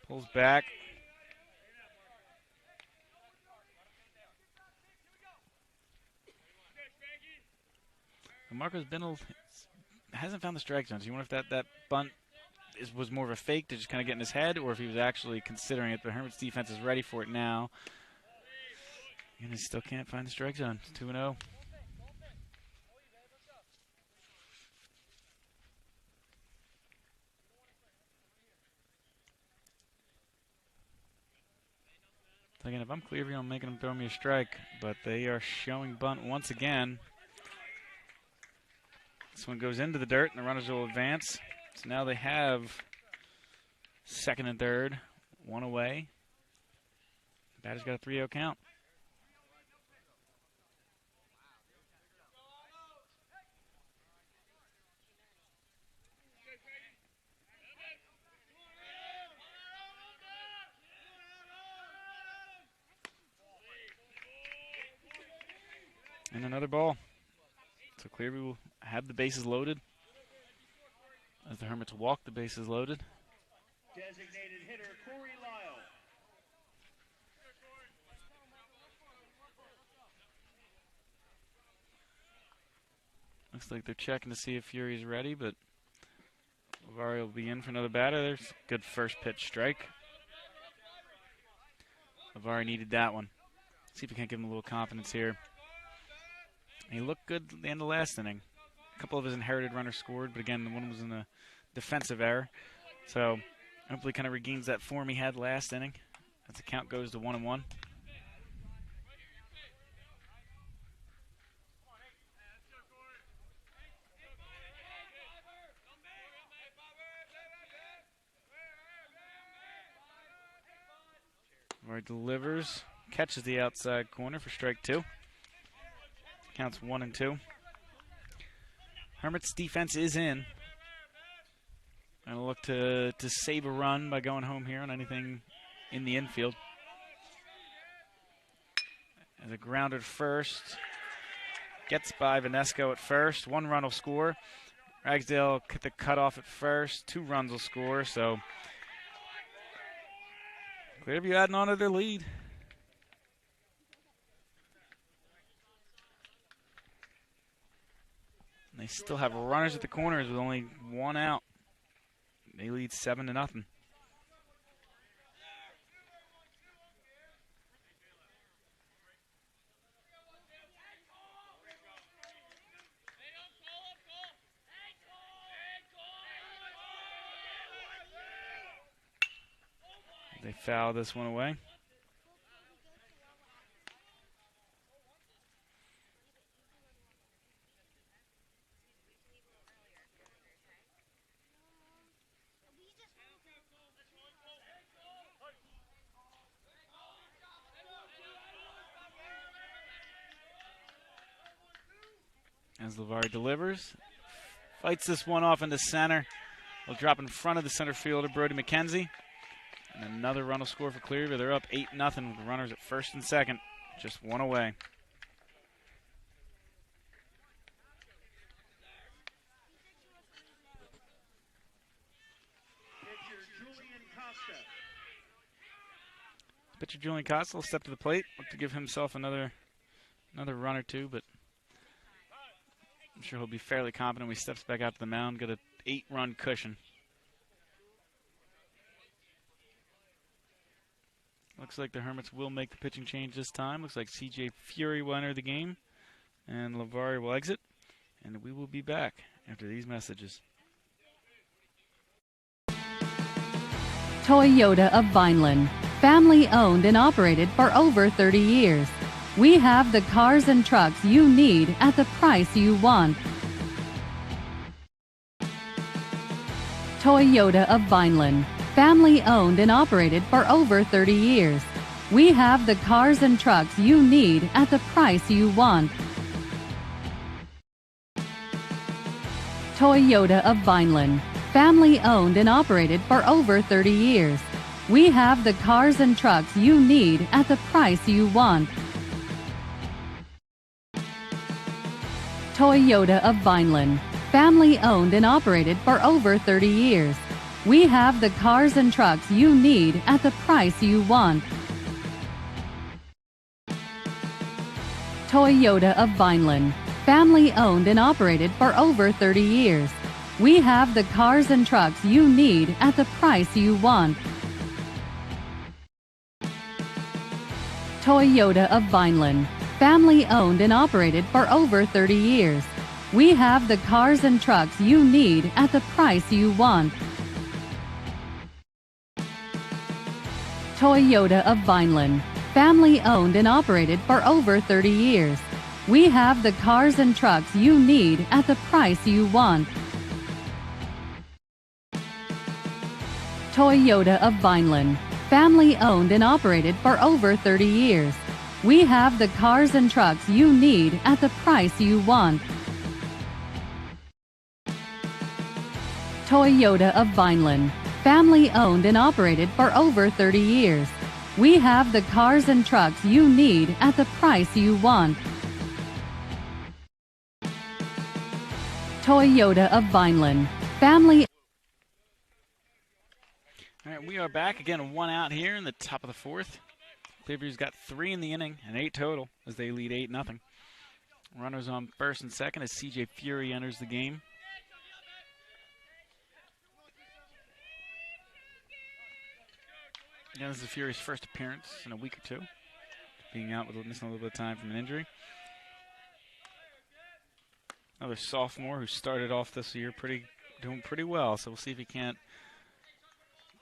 Pulls back. And Marco's hasn't found the strike zone. So you wonder if that bunt was more of a fake to just kind of get in his head, or if he was actually considering it. But Hermits defense is ready for it now. And he still can't find the strike zone. 2-0. So again, if I'm Clearview, I'm making them throw me a strike, but they are showing bunt once again. This one goes into the dirt, and the runners will advance. So now they have second and third, one away. The batter's got a 3-0 count. And another ball. So Clearview will have the bases loaded as the Hermits walk the bases loaded. Designated hitter Corey Lyle. Looks like they're checking to see if Fury's ready, but Lavari will be in for another batter. There's a good first pitch strike. Lavari needed that one. See if we can't give him a little confidence here. He looked good at the end of last inning. A couple of his inherited runners scored, but again, the one was in a defensive error. So hopefully kind of regains that form he had last inning as the count goes to 1-1. Lavari delivers, catches the outside corner for strike two. Counts 1-2. Hermits defense is in. And will look to save a run by going home here on anything in the infield. As a grounded first. Gets by Vanesco at first. 1 run will score. Ragsdale hit the cutoff at first. 2 runs will score. So Clearview adding on to their lead. They still have runners at the corners with only 1 out. They lead 7-0. They foul this one away. As Lavari delivers, fights this one off into center. Will drop in front of the center fielder, Brody McKenzie. And another run will score for Clearview. They're up 8-0 with the runners at first and second. Just 1 away. Pitcher Julian Costa will step to the plate. Look to give himself another run or two, but I'm sure he'll be fairly confident when he steps back out to the mound. Got an 8-run cushion. Looks like the Hermits will make the pitching change this time. Looks like C.J. Fury will enter the game, and Lavari will exit. And we will be back after these messages. Toyota of Vineland, family owned and operated for over 30 years. We have the cars and trucks you need at the price you want. Toyota of Vineland, family owned and operated for over 30 years. We have the cars and trucks you need at the price you want. Toyota of Vineland, family owned and operated for over 30 years. We have the cars and trucks you need at the price you want. Toyota of Vineland, family owned and operated for over 30 years. We have the cars and trucks you need at the price you want. Toyota of Vineland, family owned and operated for over 30 years. We have the cars and trucks you need at the price you want. Toyota of Vineland, family owned and operated for over 30 years. We have the cars and trucks you need at the price you want. Toyota of Vineland, family owned and operated for over 30 years. We have the cars and trucks you need at the price you want. Toyota of Vineland, family owned and operated for over 30 years. We have the cars and trucks you need at the price you want. Toyota of Vineland, family owned and operated for over 30 years. We have the cars and trucks you need at the price you want. Toyota of Vineland, family. All right, we are back again. 1 out here in the top of the fourth. Clearview's got 3 in the inning and 8 total as they lead 8-0. Runners on first and second as CJ Fury enters the game. Yeah, this is Fury's first appearance in a week or two, being out with missing a little bit of time from an injury. Another sophomore who started off this year doing pretty well, so we'll see if he can't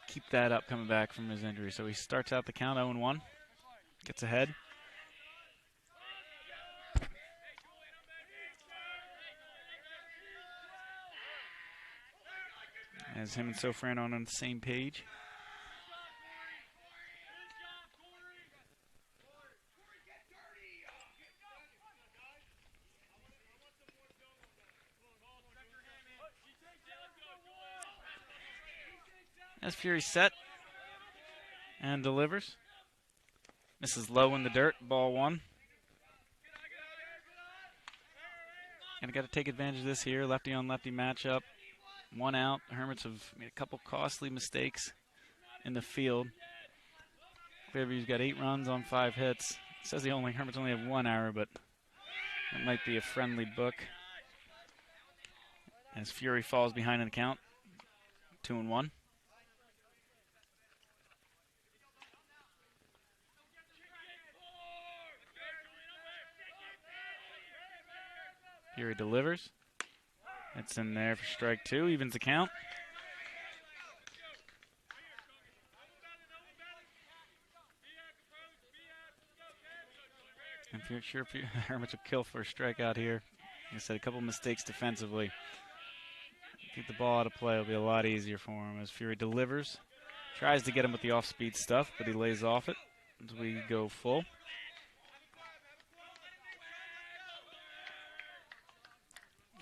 keep that up coming back from his injury. So he starts out the count 0-1, gets ahead. As him and Sofran on the same page. As Fury set and delivers. Misses low in the dirt, ball 1. And got to take advantage of this here, lefty on lefty matchup. 1 out. The Hermits have made a couple costly mistakes in the field. Clearview's got 8 runs on 5 hits. It says Hermits only have 1 error, but it might be a friendly book. As Fury falls behind in the count, 2-1. Fury delivers. It's in there for strike 2, evens the count. And Hermits will kill for a strikeout here. Like I said, a couple mistakes defensively. Keep the ball out of play, it'll be a lot easier for him as Fury delivers. Tries to get him with the off-speed stuff, but he lays off it as we go full.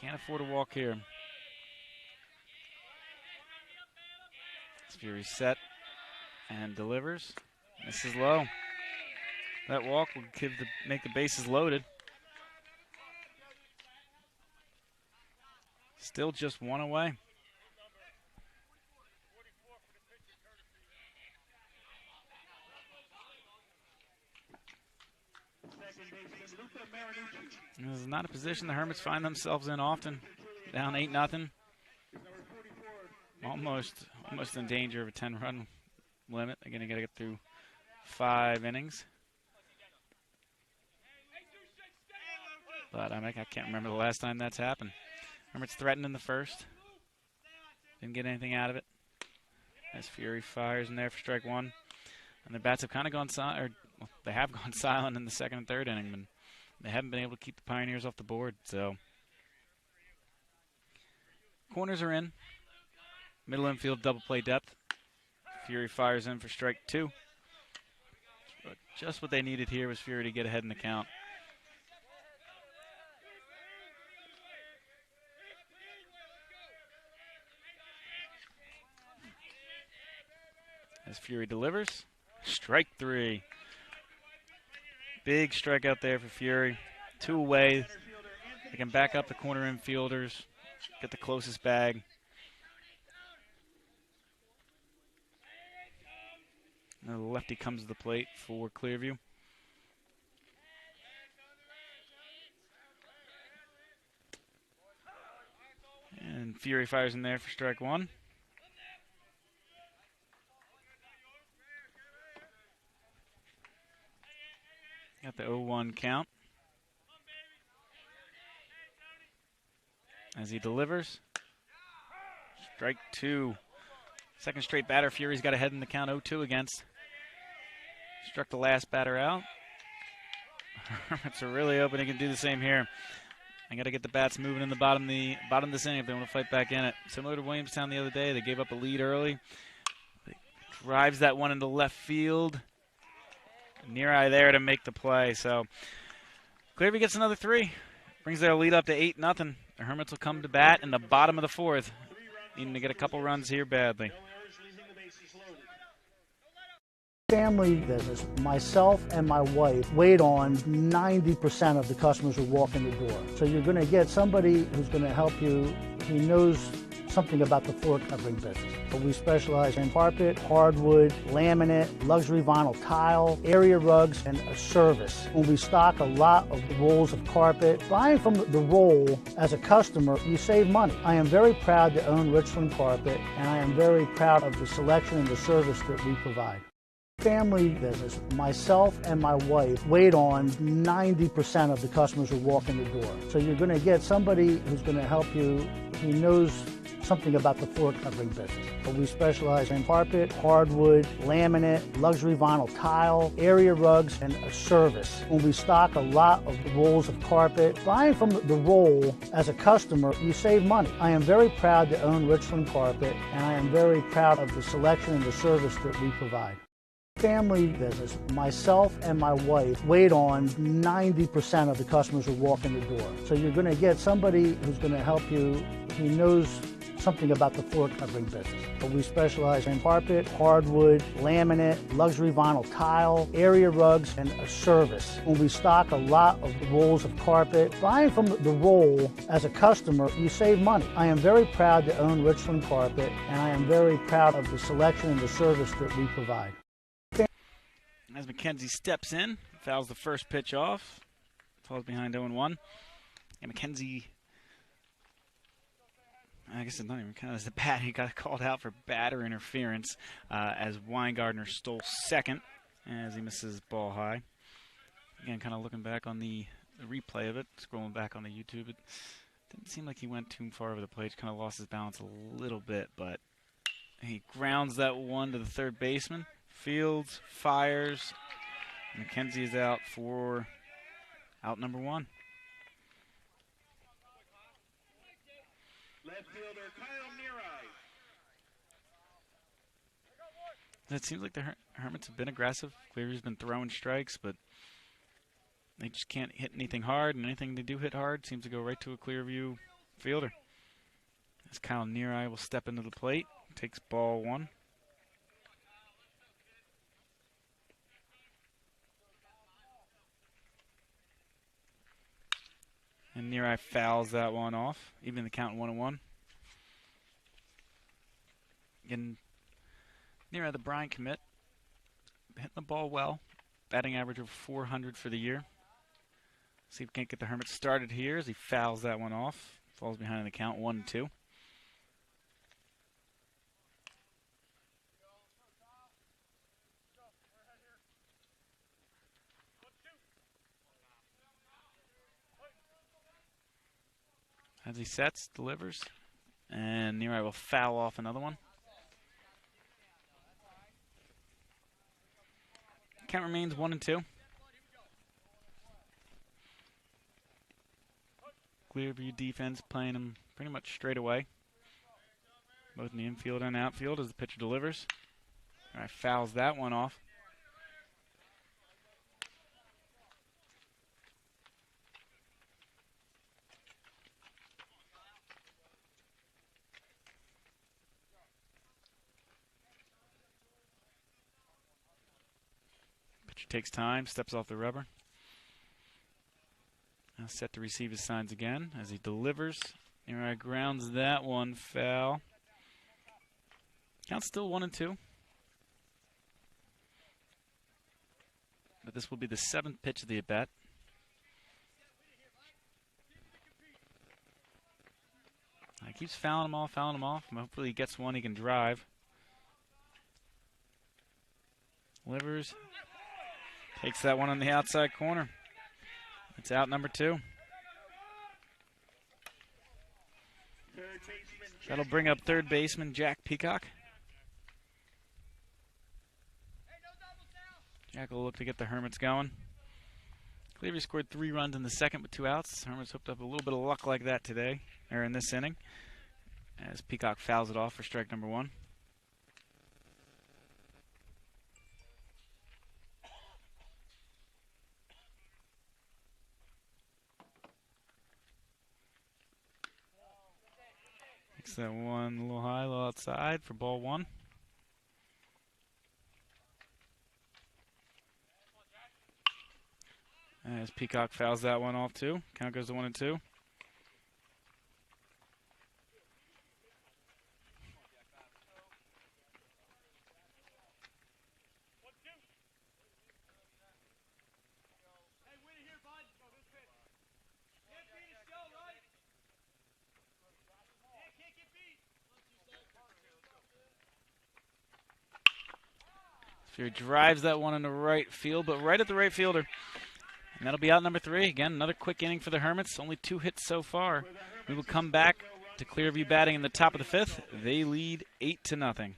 Can't afford a walk here. Fury set and delivers. Misses low. That walk will make the bases loaded. Still just 1 away. This is not a position the Hermits find themselves in often. Down 8-0. Almost in danger of a 10-run limit. Again, you got to get through 5 innings. But I can't remember the last time that's happened. Hermits threatened in the first. Didn't get anything out of it. As Fury fires in there for strike 1. And the bats have kind of gone silent, they have gone silent in the second and third inning, but they haven't been able to keep the Pioneers off the board. So corners are in. Middle infield double play depth. Fury fires in for strike 2. But just what they needed here was Fury to get ahead in the count. as Fury delivers. Strike 3. Big strikeout there for Fury. 2 away. They can back up the corner infielders, get the closest bag. Now the lefty comes to the plate for Clearview. And Fury fires in there for strike 1. Got the 0-1 count. As he delivers. Strike 2. Second straight batter Fury's got ahead in the count 0-2 against. Struck the last batter out. Hermits are really hoping he can do the same here. They got to get the bats moving in the bottom of this inning if they want to fight back in it. Similar to Williamstown the other day, they gave up a lead early. Drives that one into left field. Near eye there to make the play. So Clearview gets another 3. Brings their lead up to 8-0. The Hermits will come to bat in the bottom of the 4th. Needing to get a couple runs here badly. Family business. Myself and my wife wait on 90% of the customers who walk in the door. So you're going to get somebody who's going to help you. He knows something about the floor covering business. But we specialize in carpet, hardwood, laminate, luxury vinyl tile, area rugs, and a service. When we stock a lot of rolls of carpet, buying from the roll as a customer, you save money. I am very proud to own Richland Carpet, and I am very proud of the selection and the service that we provide. Family business. Myself and my wife wait on 90% of the customers who walk in the door. So you're going to get somebody who's going to help you. He knows something about the floor covering business. But we specialize in carpet, hardwood, laminate, luxury vinyl tile, area rugs, and a service. When we stock a lot of rolls of carpet, buying from the roll as a customer, you save money. I am very proud to own Richland Carpet, and I am very proud of the selection and the service that we provide. Family business. Myself and my wife wait on 90% of the customers who walk in the door. So you're going to get somebody who's going to help you. He knows something about the floor covering business. But we specialize in carpet, hardwood, laminate, luxury vinyl tile, area rugs, and a service. When we stock a lot of rolls of carpet, buying from the roll as a customer, you save money. I am very proud to own Richland Carpet, and I am very proud of the selection and the service that we provide. As McKenzie steps in, fouls the first pitch off, falls behind 0-1. And McKenzie, I guess it's not even kind of the bat. He got called out for batter interference as Weingartner stole second as he misses ball high. Again, kind of looking back on the replay of it, scrolling back on the YouTube, it didn't seem like he went too far over the plate. Kind of lost his balance a little bit, but he grounds that one to the third baseman. Fields, fires. McKenzie is out for out number 1. Left fielder Kyle Neary. It seems like the Hermits have been aggressive. Clearview's been throwing strikes, but they just can't hit anything hard, and anything they do hit hard seems to go right to a Clearview fielder. As Kyle Neary will step into the plate, takes ball 1. And Neary fouls that one off, even the count 1-1. Again, Neary, the Bryan commit, hitting the ball well, batting average of 400 for the year. See if we can't get the Hermits started here as he fouls that one off, falls behind in the count 1-2. As he sets, delivers, and Neary will foul off another one. Count remains 1-2. Clearview defense playing him pretty much straight away, both in the infield and outfield as the pitcher delivers. All right, fouls that one off. takes time, steps off the rubber. Now set to receive his signs again as he delivers. Uri grounds that one, foul. Count's still 1-2. But this will be the 7th pitch of the at-bat. He keeps fouling them off, Hopefully he gets one he can drive. Delivers. Takes that one on the outside corner. It's out number 2. That'll bring up third baseman Jack Peacock. Jack will look to get the Hermits going. Clearview scored 3 runs in the second with 2 outs. Hermits hooked up a little bit of luck like that today, or in this inning, as Peacock fouls it off for strike number 1. Takes that one a little high, a little outside for ball 1. As Peacock fouls that one off too. Count goes to 1-2. Fury drives that one into right field, but right at the right fielder. And that'll be out number 3. Again, another quick inning for the Hermits. Only 2 hits so far. We will come back to Clearview batting in the top of the 5th. They lead 8-0.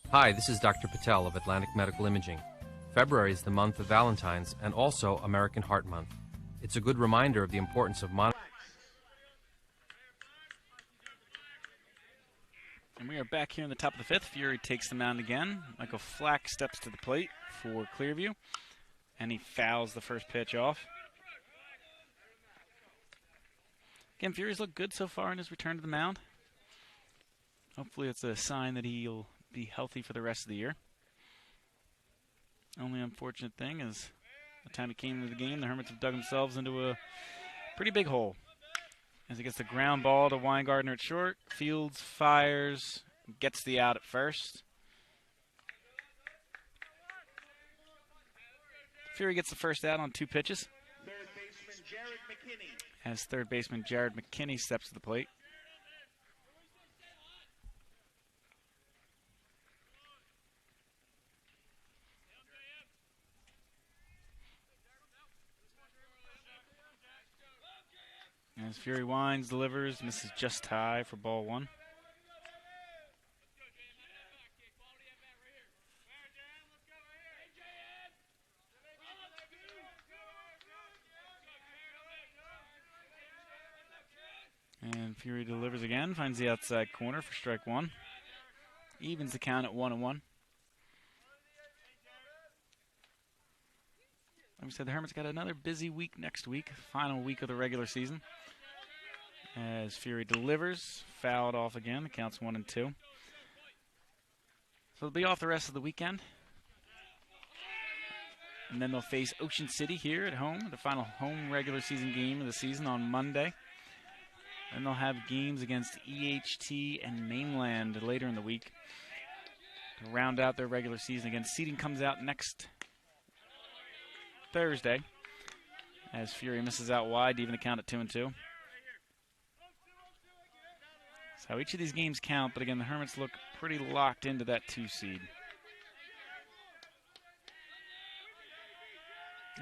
Hi, this is Dr. Patel of Atlantic Medical Imaging. February is the month of Valentine's and also American Heart Month. It's a good reminder of the importance of monitoring. And we are back here in the top of the 5th. Fury takes the mound again. Michael Flack steps to the plate for Clearview, and he fouls the first pitch off. Again, Fury's looked good so far in his return to the mound. Hopefully it's a sign that he'll be healthy for the rest of the year. Only unfortunate thing is the time he came into the game, the Hermits have dug themselves into a pretty big hole. As he gets the ground ball to Weingartner at short, Fields fires, gets the out at first. Fury gets the first out on 2 pitches. Third baseman Jared McKinney. As third baseman Jared McKinney steps to the plate. As Fury winds, delivers, misses just high for ball 1. And Fury delivers again, finds the outside corner for strike 1. Evens the count at 1-1. Like we said, the Hermits got another busy week next week, final week of the regular season. As Fury delivers, fouled off again, the count's 1-2. So they'll be off the rest of the weekend. And then they'll face Ocean City here at home, the final home regular season game of the season on Monday. And they'll have games against EHT and Mainland later in the week to round out their regular season. Again, seeding comes out next Thursday as Fury misses out wide to even the count at 2-2. So each of these games count, but again, the Hermits look pretty locked into that 2 seed.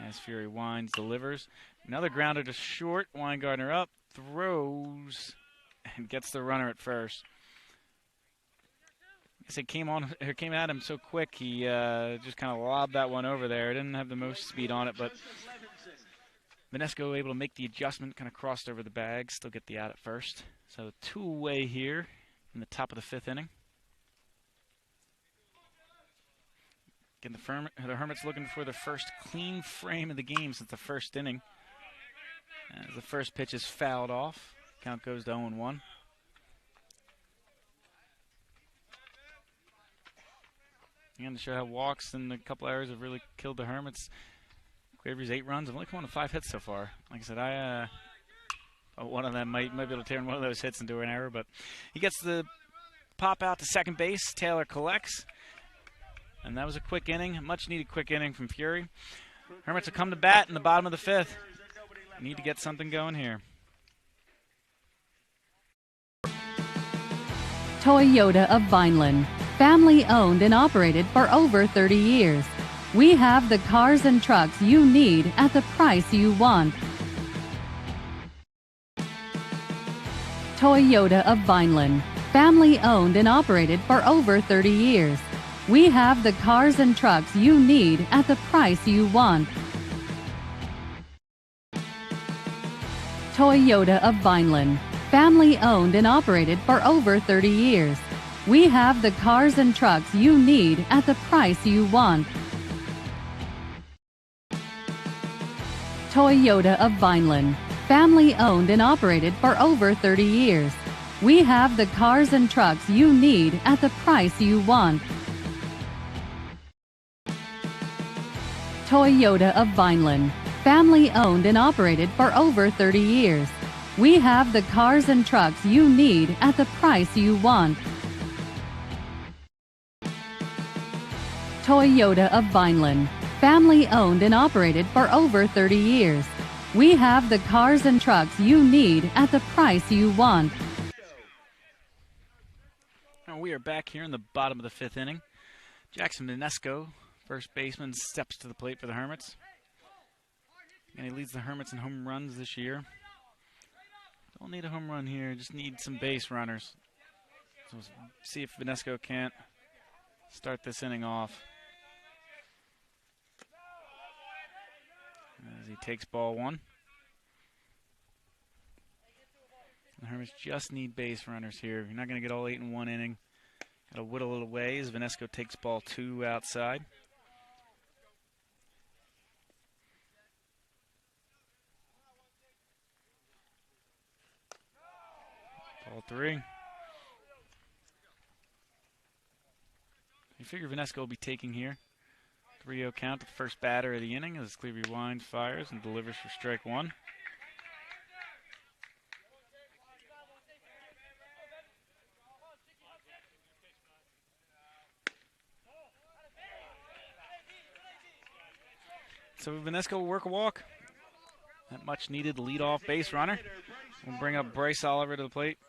As Fury winds, delivers. Another grounder to short. Weingartner up, throws, and gets the runner at first. I guess it came at him so quick, he just kind of lobbed that one over there. Didn't have the most speed on it, but Vinesco able to make the adjustment, kind of crossed over the bag, still get the out at first. So 2 away here in the top of the 5th inning. Again, the Hermits looking for the first clean frame of the game since the first inning. As the first pitch is fouled off, count goes to 0-1. Again, to show how walks and a couple errors have really killed the Hermits. Clearview's 8 runs. I've only come on to 5 hits so far. Like I said, one of them might be able to turn one of those hits into an error, but he gets the pop out to second base. Taylor collects. And that was a quick inning, much needed quick inning from Fury. Hermits will come to bat in the bottom of the 5th. Need to get something going here. Toyota of Vineland, family owned and operated for over 30 years. We have the cars and trucks you need at the price you want. Toyota of Vineland, family owned and operated for over 30 years. We have the cars and trucks you need at the price you want. Toyota of Vineland, family owned and operated for over 30 years. We have the cars and trucks you need at the price you want. Toyota of Vineland, family owned and operated for over 30 years. We have the cars and trucks you need at the price you want. Toyota of Vineland, family owned and operated for over 30 years. We have the cars and trucks you need at the price you want. Toyota of Vineland, family owned and operated for over 30 years. We have the cars and trucks you need at the price you want. Now we are back here in the bottom of the 5th inning. Jackson Vinesco, first baseman, steps to the plate for the Hermits. And he leads the Hermits in home runs this year. Don't need a home run here, just need some base runners. So we'll see if Vinesco can't start this inning off. As he takes ball 1. The Hermits just need base runners here. You're not going to get all 8 in one inning. Got to whittle it away as Vinesco takes ball 2 outside. Ball 3. You figure Vinesco will be taking here. 3-0 count to the first batter of the inning as Clearview winds, fires, and delivers for strike 1. So Vinesco will work a walk. That much needed leadoff base runner. We'll bring up Bryce Oliver to the plate.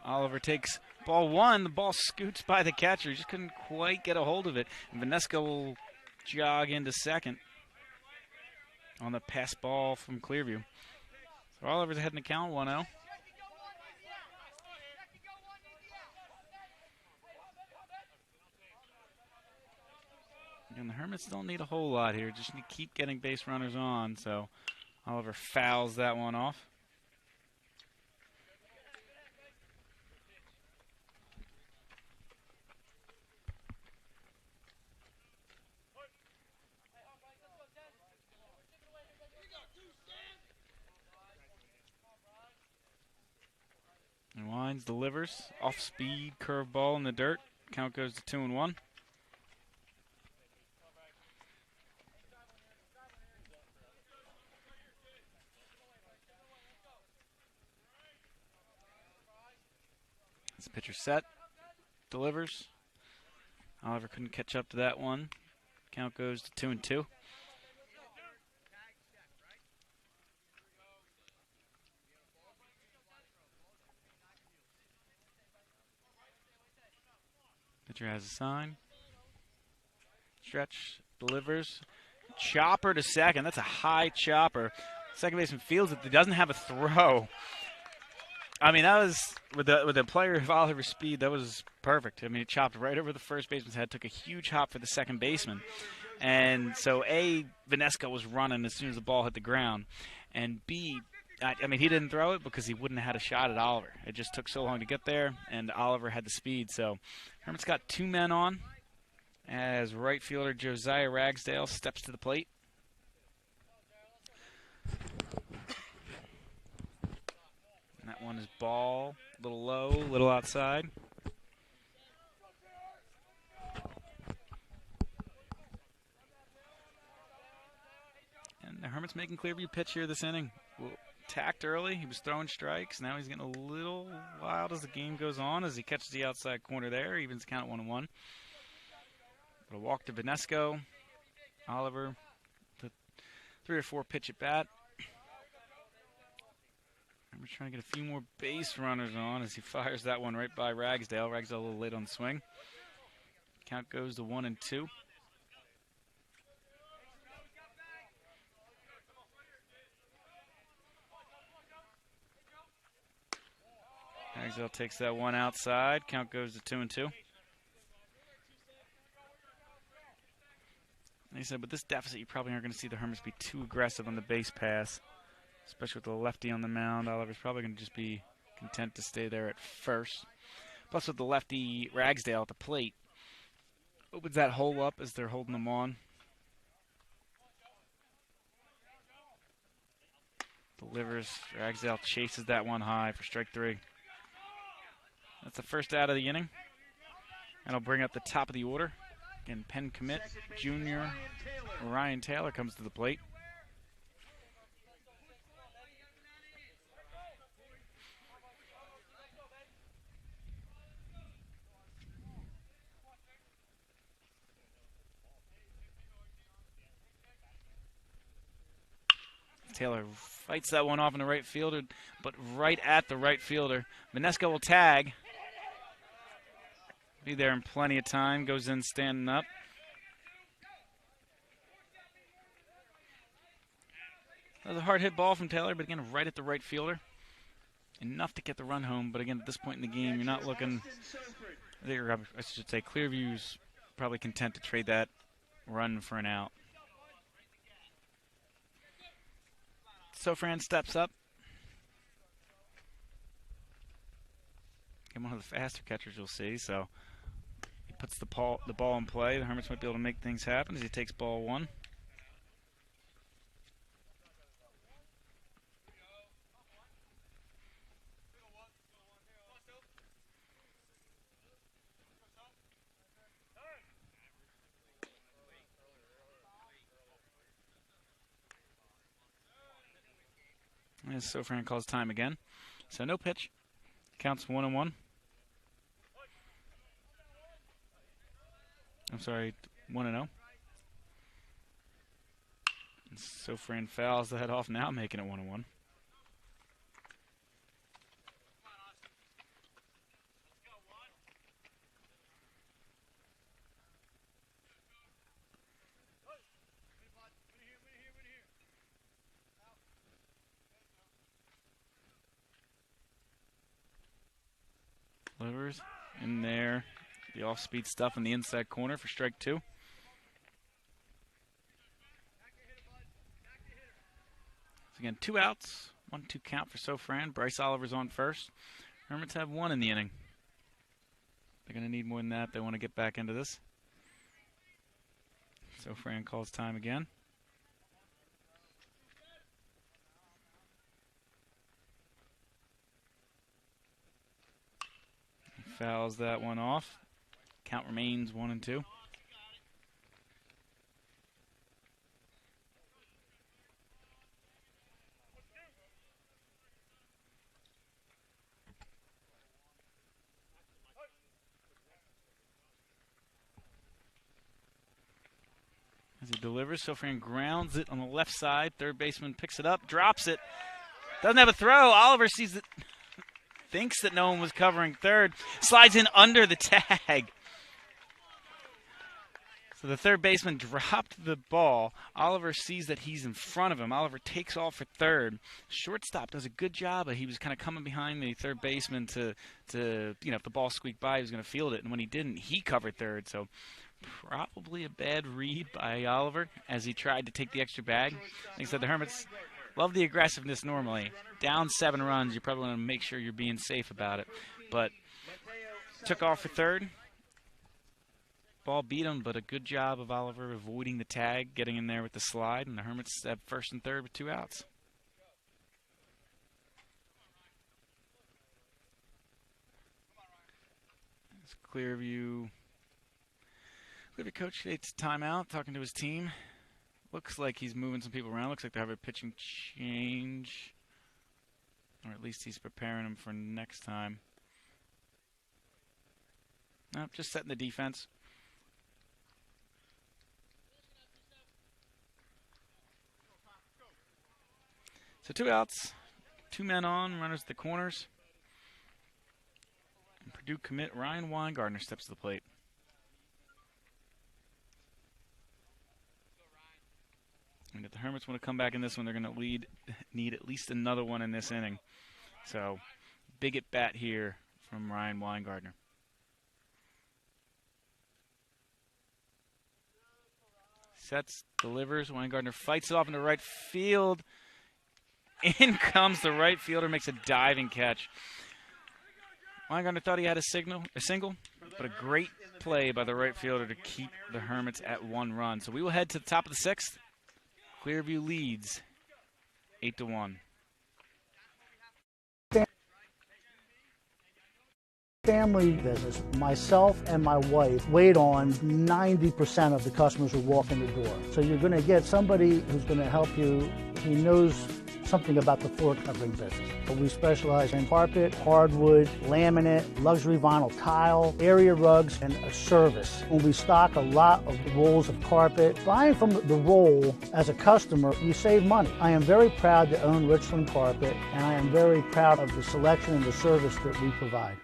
Oliver takes ball 1. The ball scoots by the catcher. He just couldn't quite get a hold of it. And Vinesco will jog into second on the pass ball from Clearview. So Oliver's ahead in the count, 1-0. And the Hermits don't need a whole lot here. Just need to keep getting base runners on. So Oliver fouls that one off. Hines delivers. Off-speed curveball in the dirt. Count goes to 2-1. This pitcher set. Delivers. Oliver couldn't catch up to that one. Count goes to 2-2. Pitcher has a sign. Stretch, delivers. Chopper to second. That's a high chopper. Second baseman fields it. He doesn't have a throw. I mean, that was, with a player of Oliver's speed, that was perfect. I mean, it chopped right over the first baseman's head, took a huge hop for the second baseman. And so, A, Vanesco was running as soon as the ball hit the ground. And B, I mean, he didn't throw it because he wouldn't have had a shot at Oliver. It just took so long to get there, and Oliver had the speed. So Hermits got 2 men on as right fielder Josiah Ragsdale steps to the plate. And that one is ball, a little low, a little outside. And the Hermits making Clearview pitch here this inning. Tacked early. He was throwing strikes. Now he's getting a little wild as the game goes on as he catches the outside corner there. Evens the count at 1-1. But a walk to Vanesco. Oliver, the 3 or 4 pitch at bat. We're trying to get a few more base runners on as he fires that one right by Ragsdale. Ragsdale a little late on the swing. Count goes to 1-2. Ragsdale takes that one outside. Count goes to 2-2. Like I said, with this deficit, you probably aren't going to see the Hermits be too aggressive on the base pass, especially with the lefty on the mound. Oliver's probably going to just be content to stay there at first. Plus, with the lefty Ragsdale at the plate, opens that hole up as they're holding them on. Delivers. Ragsdale chases that one high for strike 3. That's the first out of the inning. And I'll bring up the top of the order. Again, Penn commit, junior Ryan Taylor comes to the plate. Taylor fights that one off in the right fielder, but right at the right fielder. Vanesco will tag. Be there in plenty of time. Goes in standing up. That was a hard hit ball from Taylor, but again, right at the right fielder. Enough to get the run home, but again, at this point in the game, you're not looking. I should say Clearview's probably content to trade that run for an out. Sofran steps up. Again, one of the faster catchers you'll see, so he puts the ball in play. The Hermits might be able to make things happen as he takes ball 1. As Sofran calls time again. So no pitch. Counts 1-1. I'm sorry, 1-0. And Sofran fouls the head off now, making it 1-1. Delivers in there. The off-speed stuff in the inside corner for strike 2. So again, 2 outs, 1-2 count for Sofran. Bryce Oliver's on first. Hermits have 1 in the inning. They're going to need more than that. They want to get back into this. Sofran calls time again. fouls that one off. Count remains 1-2. As he delivers, Sofran grounds it on the left side. Third baseman picks it up, drops it. Doesn't have a throw. Oliver sees it, thinks that no one was covering third. Slides in under the tag. So the third baseman dropped the ball. Oliver sees that he's in front of him. Oliver takes off for third. Shortstop does a good job. He was kind of coming behind the third baseman to if the ball squeaked by, he was going to field it. And when he didn't, he covered third. So probably a bad read by Oliver as he tried to take the extra bag. Like I said, the Hermits love the aggressiveness normally. Down 7 runs, you probably want to make sure you're being safe about it. But took off for third. Ball beat him, but a good job of Oliver avoiding the tag, getting in there with the slide, and the Hermits have first and third with 2 outs. It's Clearview coach takes timeout, talking to his team. Looks like he's moving some people around. Looks like they have a pitching change, or at least he's preparing them for next time. No, just setting the defense. So 2 outs, 2 men on, runners at the corners. And Purdue commit Ryan Weingardner steps to the plate. And if the Hermits want to come back in this one, they're going to need at least another one in this inning. So big at bat here from Ryan Weingardner. Sets, delivers. Weingardner fights it off into right field. In comes the right fielder, makes a diving catch. Weingardner thought he had a single, but a great play by the right fielder to keep the Hermits at 1 run. So we will head to the top of the 6th. Clearview leads 8-1. Family business. Myself and my wife wait on 90% of the customers who walk in the door. So you're going to get somebody who's going to help you. He knows something about the floor covering business. But we specialize in carpet, hardwood, laminate, luxury vinyl tile, area rugs, and a service. When we stock a lot of rolls of carpet, buying from the roll as a customer, you save money. I am very proud to own Richland Carpet, and I am very proud of the selection and the service that we provide.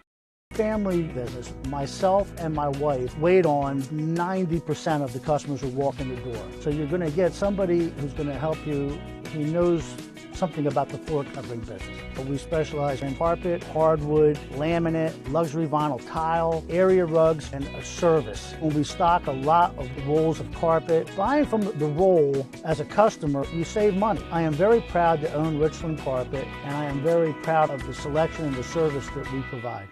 Family business. Myself and my wife wait on 90% of the customers who walk in the door. So you're going to get somebody who's going to help you. He knows something about the floor covering business. But we specialize in carpet, hardwood, laminate, luxury vinyl tile, area rugs, and a service. When we stock a lot of rolls of carpet, buying from the roll as a customer, you save money. I am very proud to own Richland Carpet, and I am very proud of the selection and the service that we provide.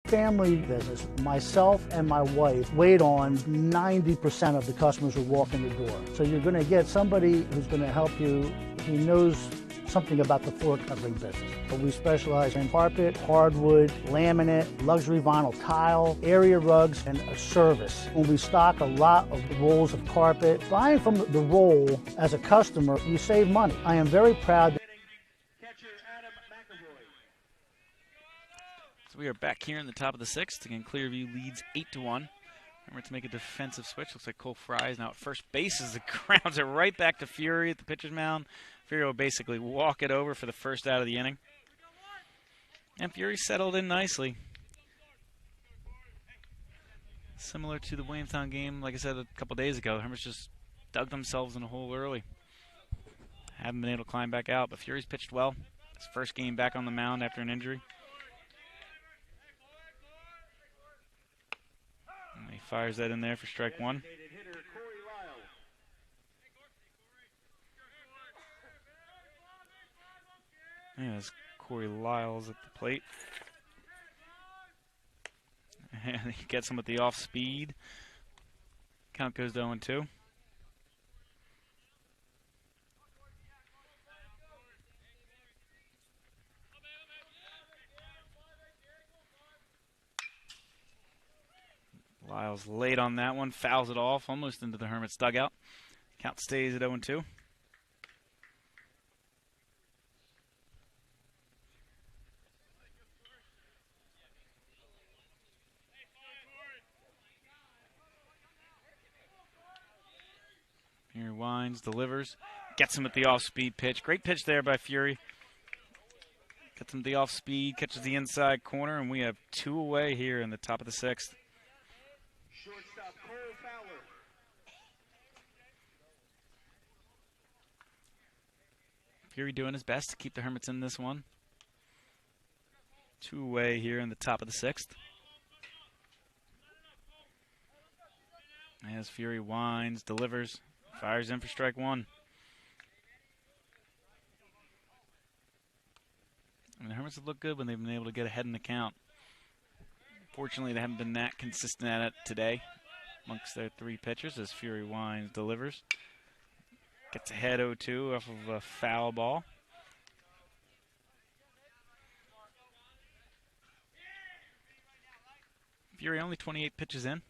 Family business. Myself and my wife wait on 90% of the customers who walk in the door. So you're going to get somebody who's going to help you. He knows something about the floor covering business. But we specialize in carpet, hardwood, laminate, luxury vinyl tile, area rugs, and a service. When we stock a lot of rolls of carpet, buying from the roll as a customer, you save money. I am very proud. So we are back here in the top of the 6th. Again, Clearview leads 8-1. Remember to make a defensive switch. Looks like Cole Fry is now at first base as the grounds are right back to Fury at the pitcher's mound. Fury will basically walk it over for the first out of the inning. And Fury settled in nicely. Similar to the Williamstown game, like I said a couple days ago, the Hermits just dug themselves in a hole early. Haven't been able to climb back out, but Fury's pitched well. His first game back on the mound after an injury. And he fires that in there for strike 1. Yeah, there's Corey Lyles at the plate. And he gets him with the off speed. Count goes to 0-2. Lyles late on that one, fouls it off almost into the Hermits dugout. Count stays at 0-2. Here winds, delivers, gets him at the off-speed pitch. Great pitch there by Fury. Gets him the off-speed, catches the inside corner, and we have 2 away here in the top of the 6th. Shortstop Cole Fowler. Fury doing his best to keep the Hermits in this one. 2 away here in the top of the 6th. As Fury winds, delivers, fires in for strike 1. And the Hermits have looked good when they've been able to get ahead in the count. Fortunately, they haven't been that consistent at it today amongst their 3 pitchers as Fury winds, delivers. Gets ahead 0-2 off of a foul ball. Fury only 28 pitches in.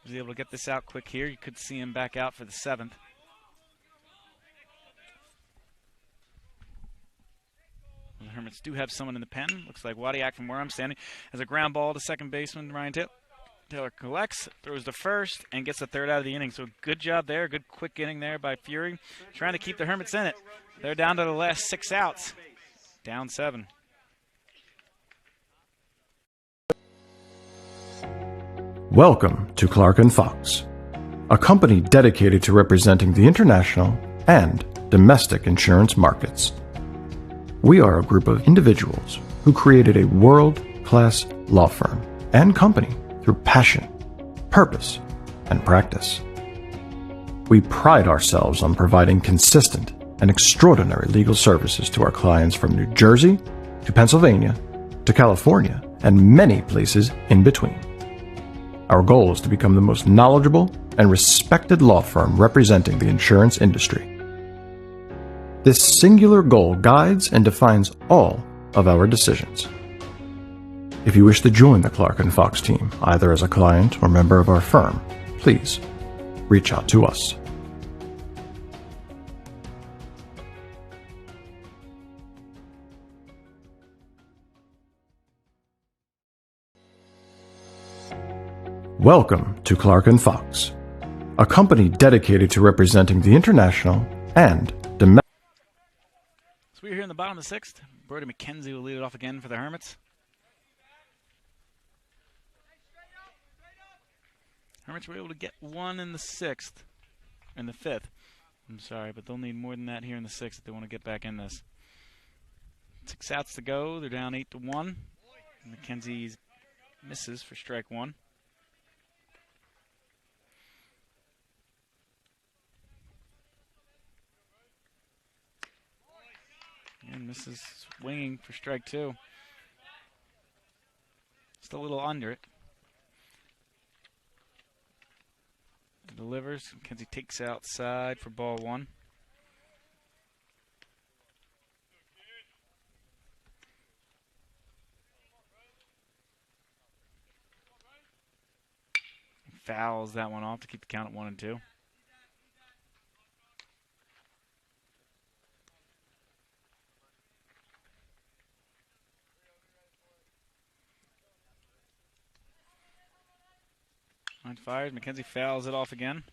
Was able to get this out quick here. You could see him back out for the 7th. The Hermits do have someone in the pen. Looks like Wadiak from where I'm standing has a ground ball to second baseman Ryan Taylor collects, throws to first, and gets the 3rd out of the inning. So good job there. Good quick inning there by Fury. Trying to keep the Hermits in it. They're down to the last 6 outs. Down 7. Welcome to Clark & Fox, a company dedicated to representing the international and domestic insurance markets. We are a group of individuals who created a world-class law firm and company through passion, purpose, and practice. We pride ourselves on providing consistent and extraordinary legal services to our clients from New Jersey to Pennsylvania to California and many places in between. Our goal is to become the most knowledgeable and respected law firm representing the insurance industry. This singular goal guides and defines all of our decisions. If you wish to join the Clark & Fox team, either as a client or member of our firm, please reach out to us. Welcome to Clark & Fox, a company dedicated to representing the international and domestic. So we're here in the bottom of the 6th. Brody McKenzie will lead it off again for the Hermits. Hermits were able to get 1 in the 6th, in the 5th. I'm sorry, but they'll need more than that here in the 6th if they want to get back in this. 6 outs to go. They're down 8-1. McKenzie misses for strike 1. And misses swinging for strike 2. Just a little under it. Delivers. McKenzie takes outside for ball 1. Fouls that one off to keep the count at 1-2. Line fires. McKenzie fouls it off again.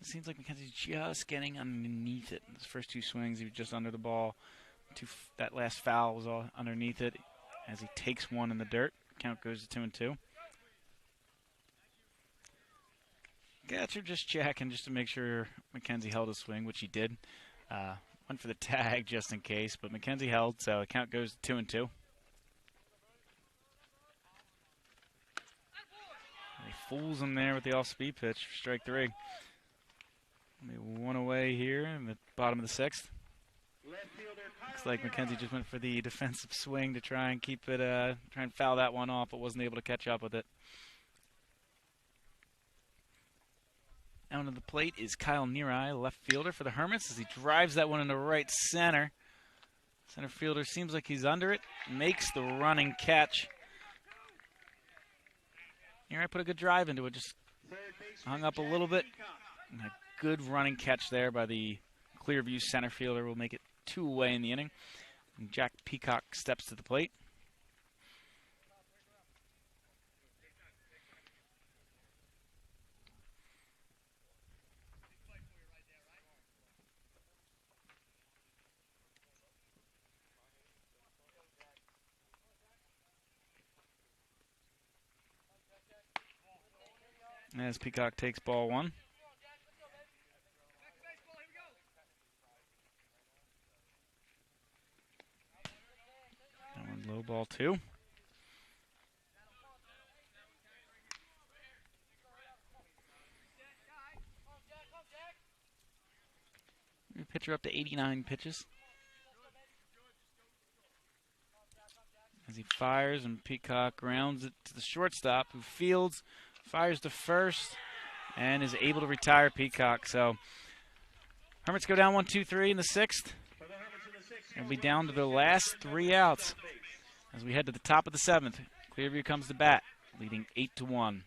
It seems like McKenzie's just getting underneath it. His first 2 swings, he was just under the ball. That last foul was all underneath it as he takes 1 in the dirt. Count goes to 2-2. Gatcher just checking just to make sure McKenzie held his swing, which he did. Went for the tag just in case, but McKenzie held, so the count goes to 2-2. He fools him there with the off-speed pitch for strike 3. Only 1 away here in the bottom of the 6th. Looks like McKenzie just went for the defensive swing to try and keep it, try and foul that one off, but wasn't able to catch up with it. Down to the plate is Kyle Neary, left fielder for the Hermits, as he drives that one into right center. Center fielder seems like he's under it, makes the running catch. Neary put a good drive into it, just hung up a little bit. And a good running catch there by the Clearview center fielder will make it 2 away in the inning. And Jack Peacock steps to the plate. As Peacock takes ball 1. And low ball 2. Pitcher up to 89 pitches. As he fires and Peacock grounds it to the shortstop, who fields, fires to first, and is able to retire Peacock. So Hermits go down 1-2-3 in the 6th. And be down to their last 3 outs as we head to the top of the 7th. Clearview comes to bat, leading 8-1.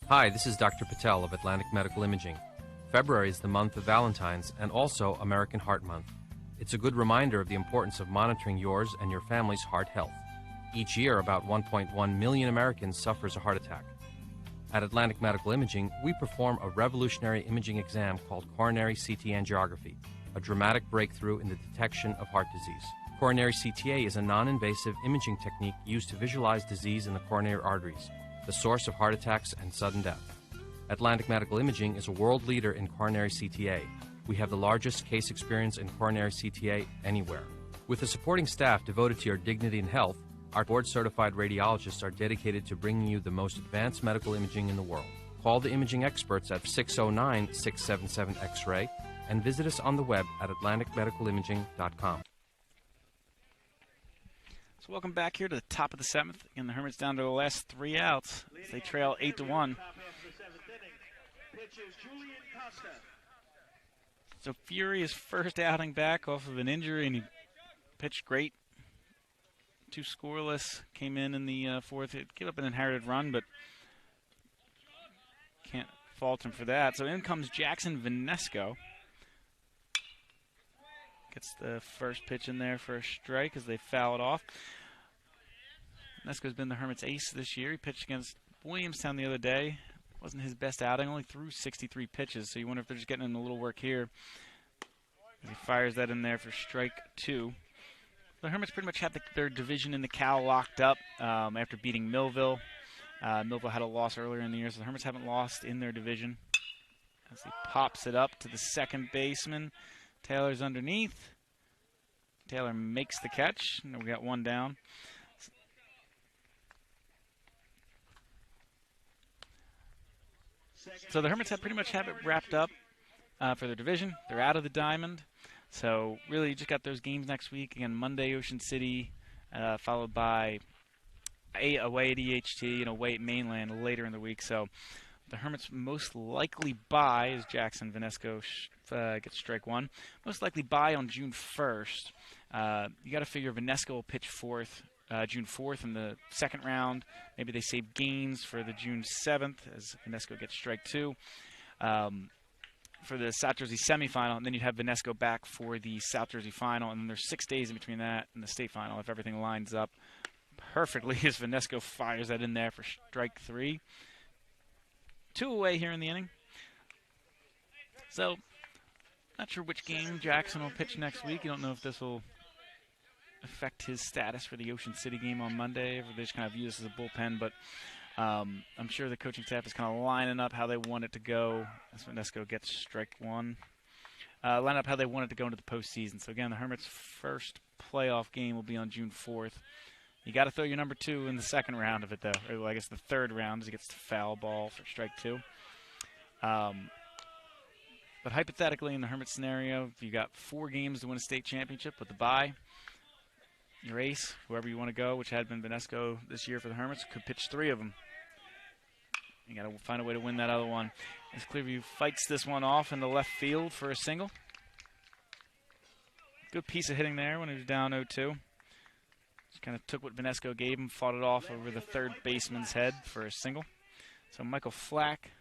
Hi, this is Dr. Patel of Atlantic Medical Imaging. February is the month of Valentine's and also American Heart Month. It's a good reminder of the importance of monitoring yours and your family's heart health. Each year, about 1.1 million Americans suffers a heart attack. At Atlantic Medical Imaging, we perform a revolutionary imaging exam called coronary CT angiography, a dramatic breakthrough in the detection of heart disease. Coronary CTA is a non-invasive imaging technique used to visualize disease in the coronary arteries, the source of heart attacks and sudden death. Atlantic Medical Imaging is a world leader in coronary CTA. We have the largest case experience in coronary CTA anywhere. With a supporting staff devoted to your dignity and health, our board-certified radiologists are dedicated to bringing you the most advanced medical imaging in the world. Call the imaging experts at 609-677-X-ray and visit us on the web at atlanticmedicalimaging.com. So welcome back here to the top of the 7th. Again, the Hermits down to the last 3 outs as they trail 8-1. So Fury is first outing back off of an injury, and he pitched great. 2 scoreless, came in the 4th. It gave up an inherited run, but can't fault him for that. So in comes Jackson Vinesco. Gets the first pitch in there for a strike as they foul it off. Vinesco's been the Hermits' ace this year. He pitched against Williamstown the other day. Wasn't his best outing, only threw 63 pitches, so you wonder if they're just getting him a little work here. As he fires that in there for strike 2. The Hermits pretty much have their division in the Cal locked up after beating Millville. Millville had a loss earlier in the year, so the Hermits haven't lost in their division. As he pops it up to the second baseman. Taylor's underneath. Taylor makes the catch. And we got 1 down. So the Hermits pretty much have it wrapped up for their division. They're out of the Diamond. So really you just got those games next week. Again, Monday, Ocean City, followed by away at EHT and away at Mainland later in the week. So the Hermits most likely bye, as Jackson Vinesco gets strike 1, most likely bye on June 1st. You got to figure Vinesco will pitch 4th June 4th in the second round. Maybe they save Gaines for the June 7th as Vanesco gets strike 2 for the South Jersey semifinal, and then you'd have Vanesco back for the South Jersey final, and then there's 6 days in between that and the state final if everything lines up perfectly as Vanesco fires that in there for strike 3. 2 away here in the inning. So, not sure which game Jackson will pitch next week. You don't know if this will affect his status for the Ocean City game on Monday, or they just kind of view this as a bullpen, but I'm sure the coaching staff is kind of lining up how they want it to go as Vanesco gets strike 1. Line up how they want it to go into the postseason. So again, the Hermits' first playoff game will be on June 4th. You got to throw your number 2 in the second round of it, though. Or well, I guess the third round as he gets to foul ball for strike 2. But hypothetically, in the Hermit scenario, if you got 4 games to win a state championship with the bye, your ace, whoever you want to go, which had been Vanesco this year for the Hermits, could pitch 3 of them. You got to find a way to win that other one. As Clearview fights this one off in the left field for a single. Good piece of hitting there when he was down 0-2. Just kind of took what Vanesco gave him, fought it off over the third baseman's head for a single. So Michael Flack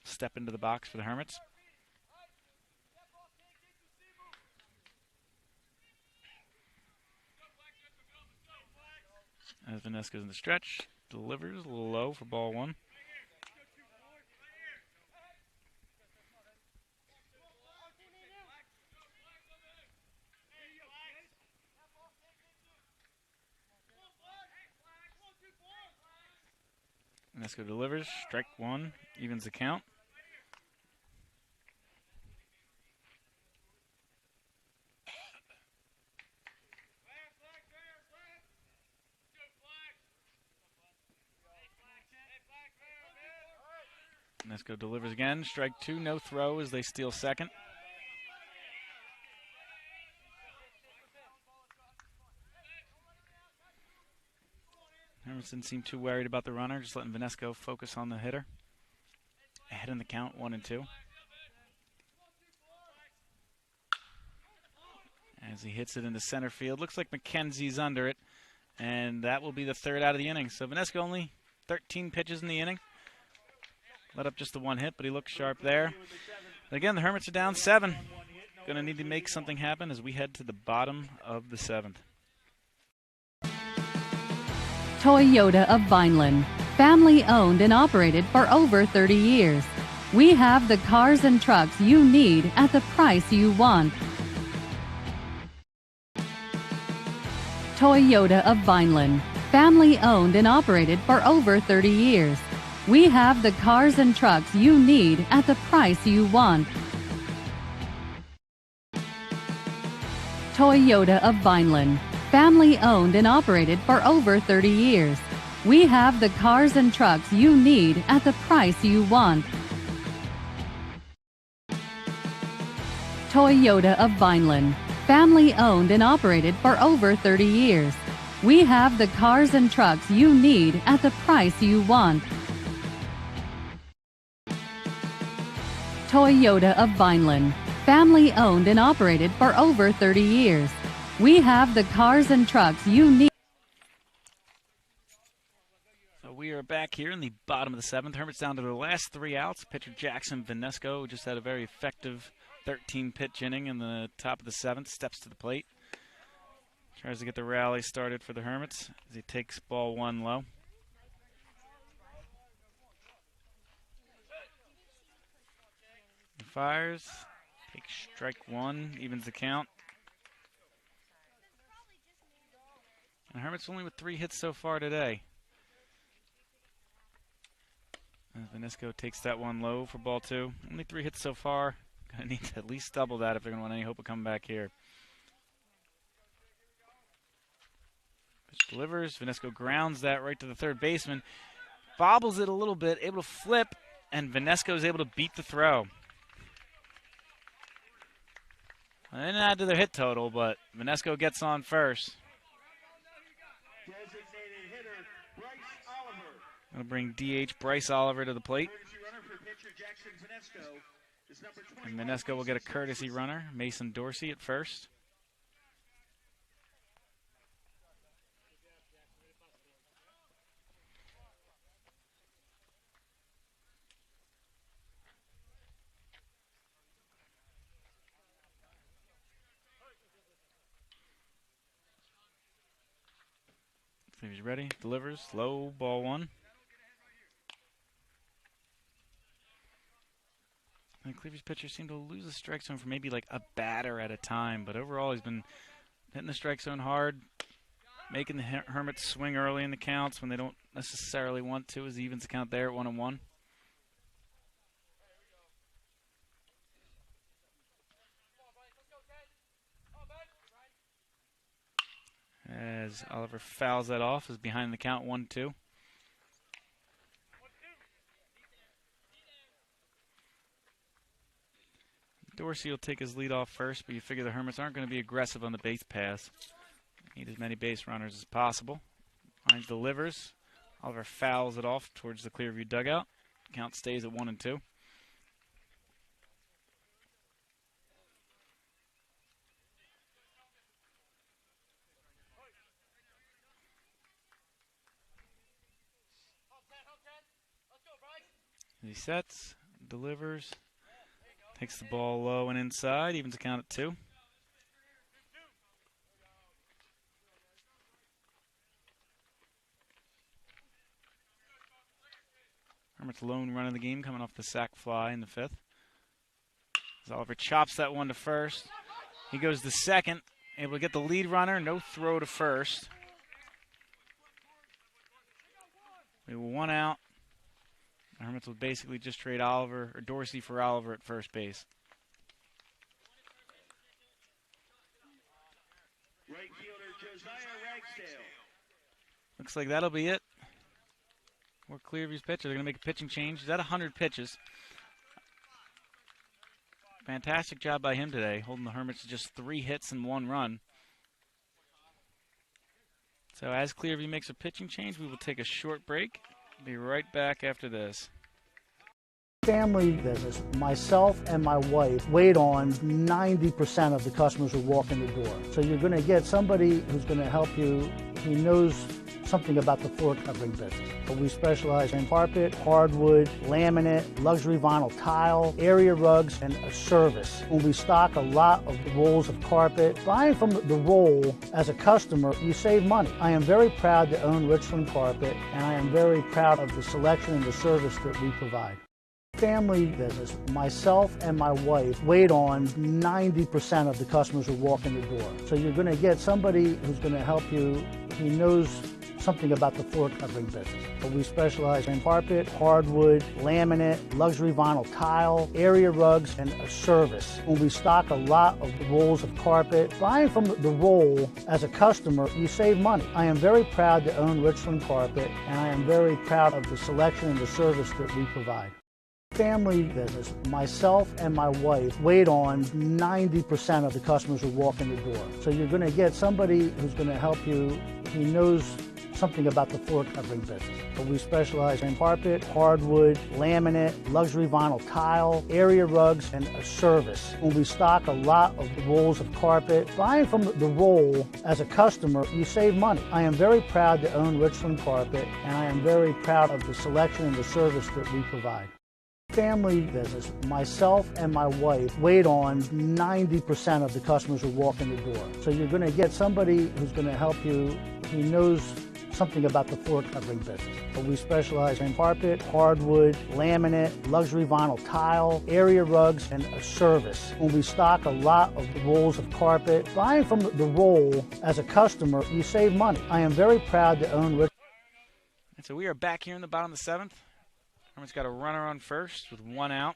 step into the box for the Hermits. As Vanesco's in the stretch, delivers a little low for ball 1. Vanesco delivers, strike 1, evens the count. Vanesco delivers again, strike 2, no throw as they steal second. Hermits didn't seem too worried about the runner, just letting Vanesco focus on the hitter. Ahead in the count, 1-2. As he hits it into center field. Looks like McKenzie's under it, and that will be the 3rd out of the inning. So Vanesco only 13 pitches in the inning. Let up just the 1 hit, but he looks sharp there. But again, the Hermits are down 7. Going to need to make something happen as we head to the bottom of the 7th. Toyota of Vineland, family owned and operated for over 30 years. We have the cars and trucks you need at the price you want. Toyota of Vineland, family owned and operated for over 30 years. We have the cars and trucks you need at the price you want. Toyota of Vineland, family owned and operated for over 30 years. We have the cars and trucks you need at the price you want. Toyota of Vineland, family owned and operated for over 30 years. We have the cars and trucks you need at the price you want. Toyota of Vineland, family owned and operated for over 30 years. We have the cars and trucks you need. So we are back here in the bottom of the 7th. Hermits down to their last 3 outs. Pitcher Jackson Vanesco just had a very effective 13-pitch inning in the top of the 7th. Steps to the plate. Tries to get the rally started for the Hermits as he takes ball 1 low. He fires. Takes strike 1. Evens the count. And Hermits only with 3 hits so far today. Vanesco takes that 1 low for ball 2. Only 3 hits so far. Gonna need to at least double that if they're gonna want any hope of coming back here. Pitch delivers. Vanesco grounds that right to the third baseman. Bobbles it a little bit, able to flip, and Vanesco is able to beat the throw. They didn't add to their hit total, but Vanesco gets on first. Designated hitter, Bryce Oliver. Going to bring DH Bryce Oliver to the plate. Courtesy runner for pitcher Jackson Vanesco is number And 21. Vanesco will get a courtesy runner, Mason Dorsey at first. Clearview's ready. Delivers. Low, ball one. And Clearview's pitchers seem to lose the strike zone for maybe like a batter at a time, but overall he's been hitting the strike zone hard, making the Hermits swing early in the counts when they don't necessarily want to, as evens the count there at 1-1. As Oliver fouls that off, is behind the count 1-2. Dorsey will take his lead off first, but you figure the Hermits aren't going to be aggressive on the base pass. Need as many base runners as possible. Hines delivers. Oliver fouls it off towards the Clearview dugout. Count stays at 1-2. He sets, delivers, takes the ball low and inside, evens the count at 2. Hermit's lone run of the game coming off the sac fly in the 5th. As Oliver chops that one to first. He goes to second, able to get the lead runner, no throw to first. We were 1 out. The Hermits will basically just trade Dorsey for Oliver at first base. Right fielder Josiah Ragsdale. Looks like that'll be it. Or Clearview's pitcher. They're going to make a pitching change. He's at 100 pitches. Fantastic job by him today, holding the Hermits to just 3 hits and 1 run. So as Clearview makes a pitching change, we will take a short break. Be right back after this. Family business. Myself and my wife wait on 90% of the customers who walk in the door. So you're going to get somebody who's going to help you. He knows something about the floor covering business. But we specialize in carpet, hardwood, laminate, luxury vinyl tile, area rugs, and a service. When we stock a lot of rolls of carpet, buying from the roll as a customer, you save money. I am very proud to own Richland Carpet, and I am very proud of the selection and the service that we provide. Family business. Myself and my wife wait on 90% of the customers who walk in the door. So you're going to get somebody who's going to help you. He knows something about the floor covering business. But we specialize in carpet, hardwood, laminate, luxury vinyl tile, area rugs, and a service. When we stock a lot of rolls of carpet, buying from the roll as a customer, you save money. I am very proud to own Richland Carpet, and I am very proud of the selection and the service that we provide. Family business. Myself and my wife wait on 90% of the customers who walk in the door. So you're going to get somebody who's going to help you. He knows something about the floor covering business. But we specialize in carpet, hardwood, laminate, luxury vinyl tile, area rugs, and a service. When we stock a lot of rolls of carpet, buying from the roll as a customer, you save money. I am very proud to own Richland Carpet, and I am very proud of the selection and the service that we provide. Family business. Myself and my wife wait on 90% of the customers who walk in the door. So you're going to get somebody who's going to help you. He knows something about the floor covering business. But we specialize in carpet, hardwood, laminate, luxury vinyl tile, area rugs, and a service. When we stock a lot of rolls of carpet, buying from the roll as a customer, you save money. I am very proud to own Richland. So we are back here in the bottom of the 7th. Hermit's got a runner on first with 1 out.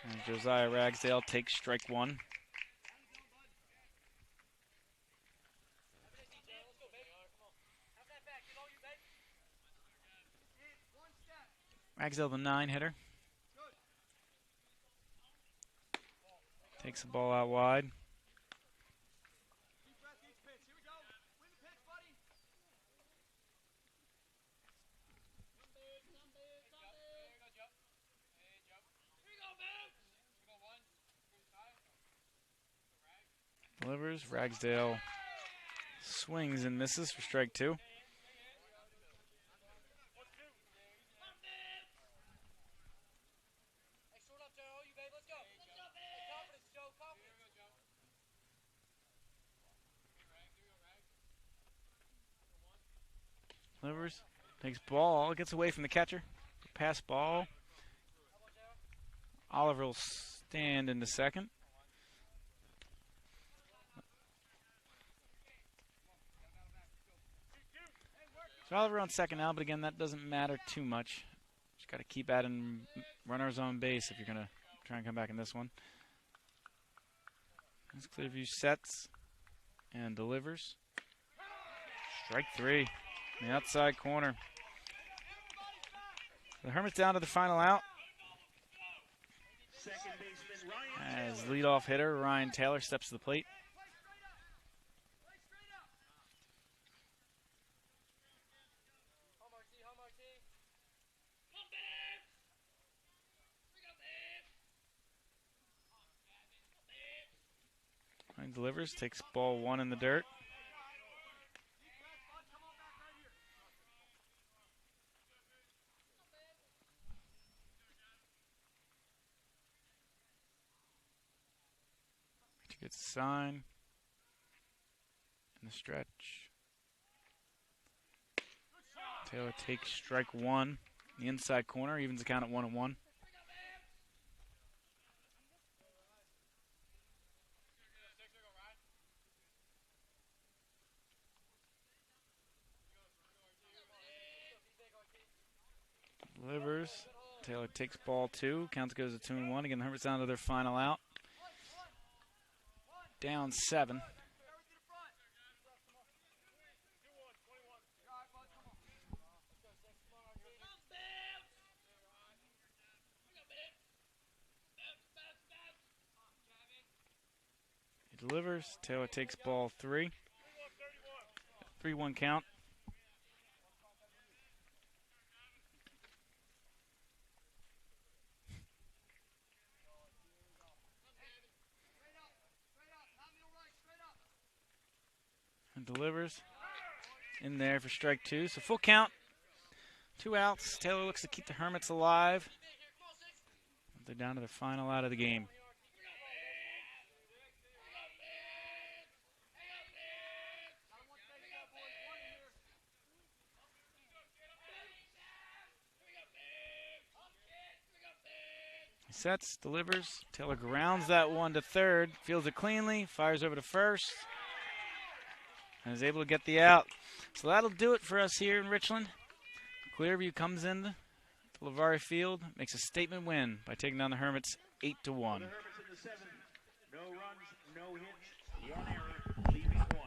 And Josiah Ragsdale takes strike 1. Ragsdale, the 9 hitter. Takes the ball out wide. Delivers. Ragsdale swings and misses for strike 2. Delivers. Takes ball. Gets away from the catcher. Pass ball. Oliver will stand in the second. So Oliver on second now, but again, that doesn't matter too much. Just got to keep adding runners on base if you're going to try and come back in this one. As Clearview sets and delivers. Strike three in the outside corner. The Hermits down to the final out. As leadoff hitter Ryan Taylor steps to the plate. Ryan delivers, takes ball one in the dirt. Gets a sign in the stretch. Taylor takes strike one. The inside corner evens the count at 1-1. Delivers. Taylor takes ball two. Counts goes to 2-1. Again, the Hermits down to their final out. Down 7. He delivers. Taylor takes ball 3. 3-1 count. And delivers in there for strike 2. So full count. 2 outs. Taylor looks to keep the Hermits alive. They're down to the final out of the game. He sets, delivers. Taylor grounds that one to third. Fields it cleanly. Fires over to first. And is able to get the out. So that'll do it for us here in Richland. Clearview comes in to LeVare Field, makes a statement win by taking down the Hermits 8-1. The Hermits in the 7th. No runs, no hits, 1 error.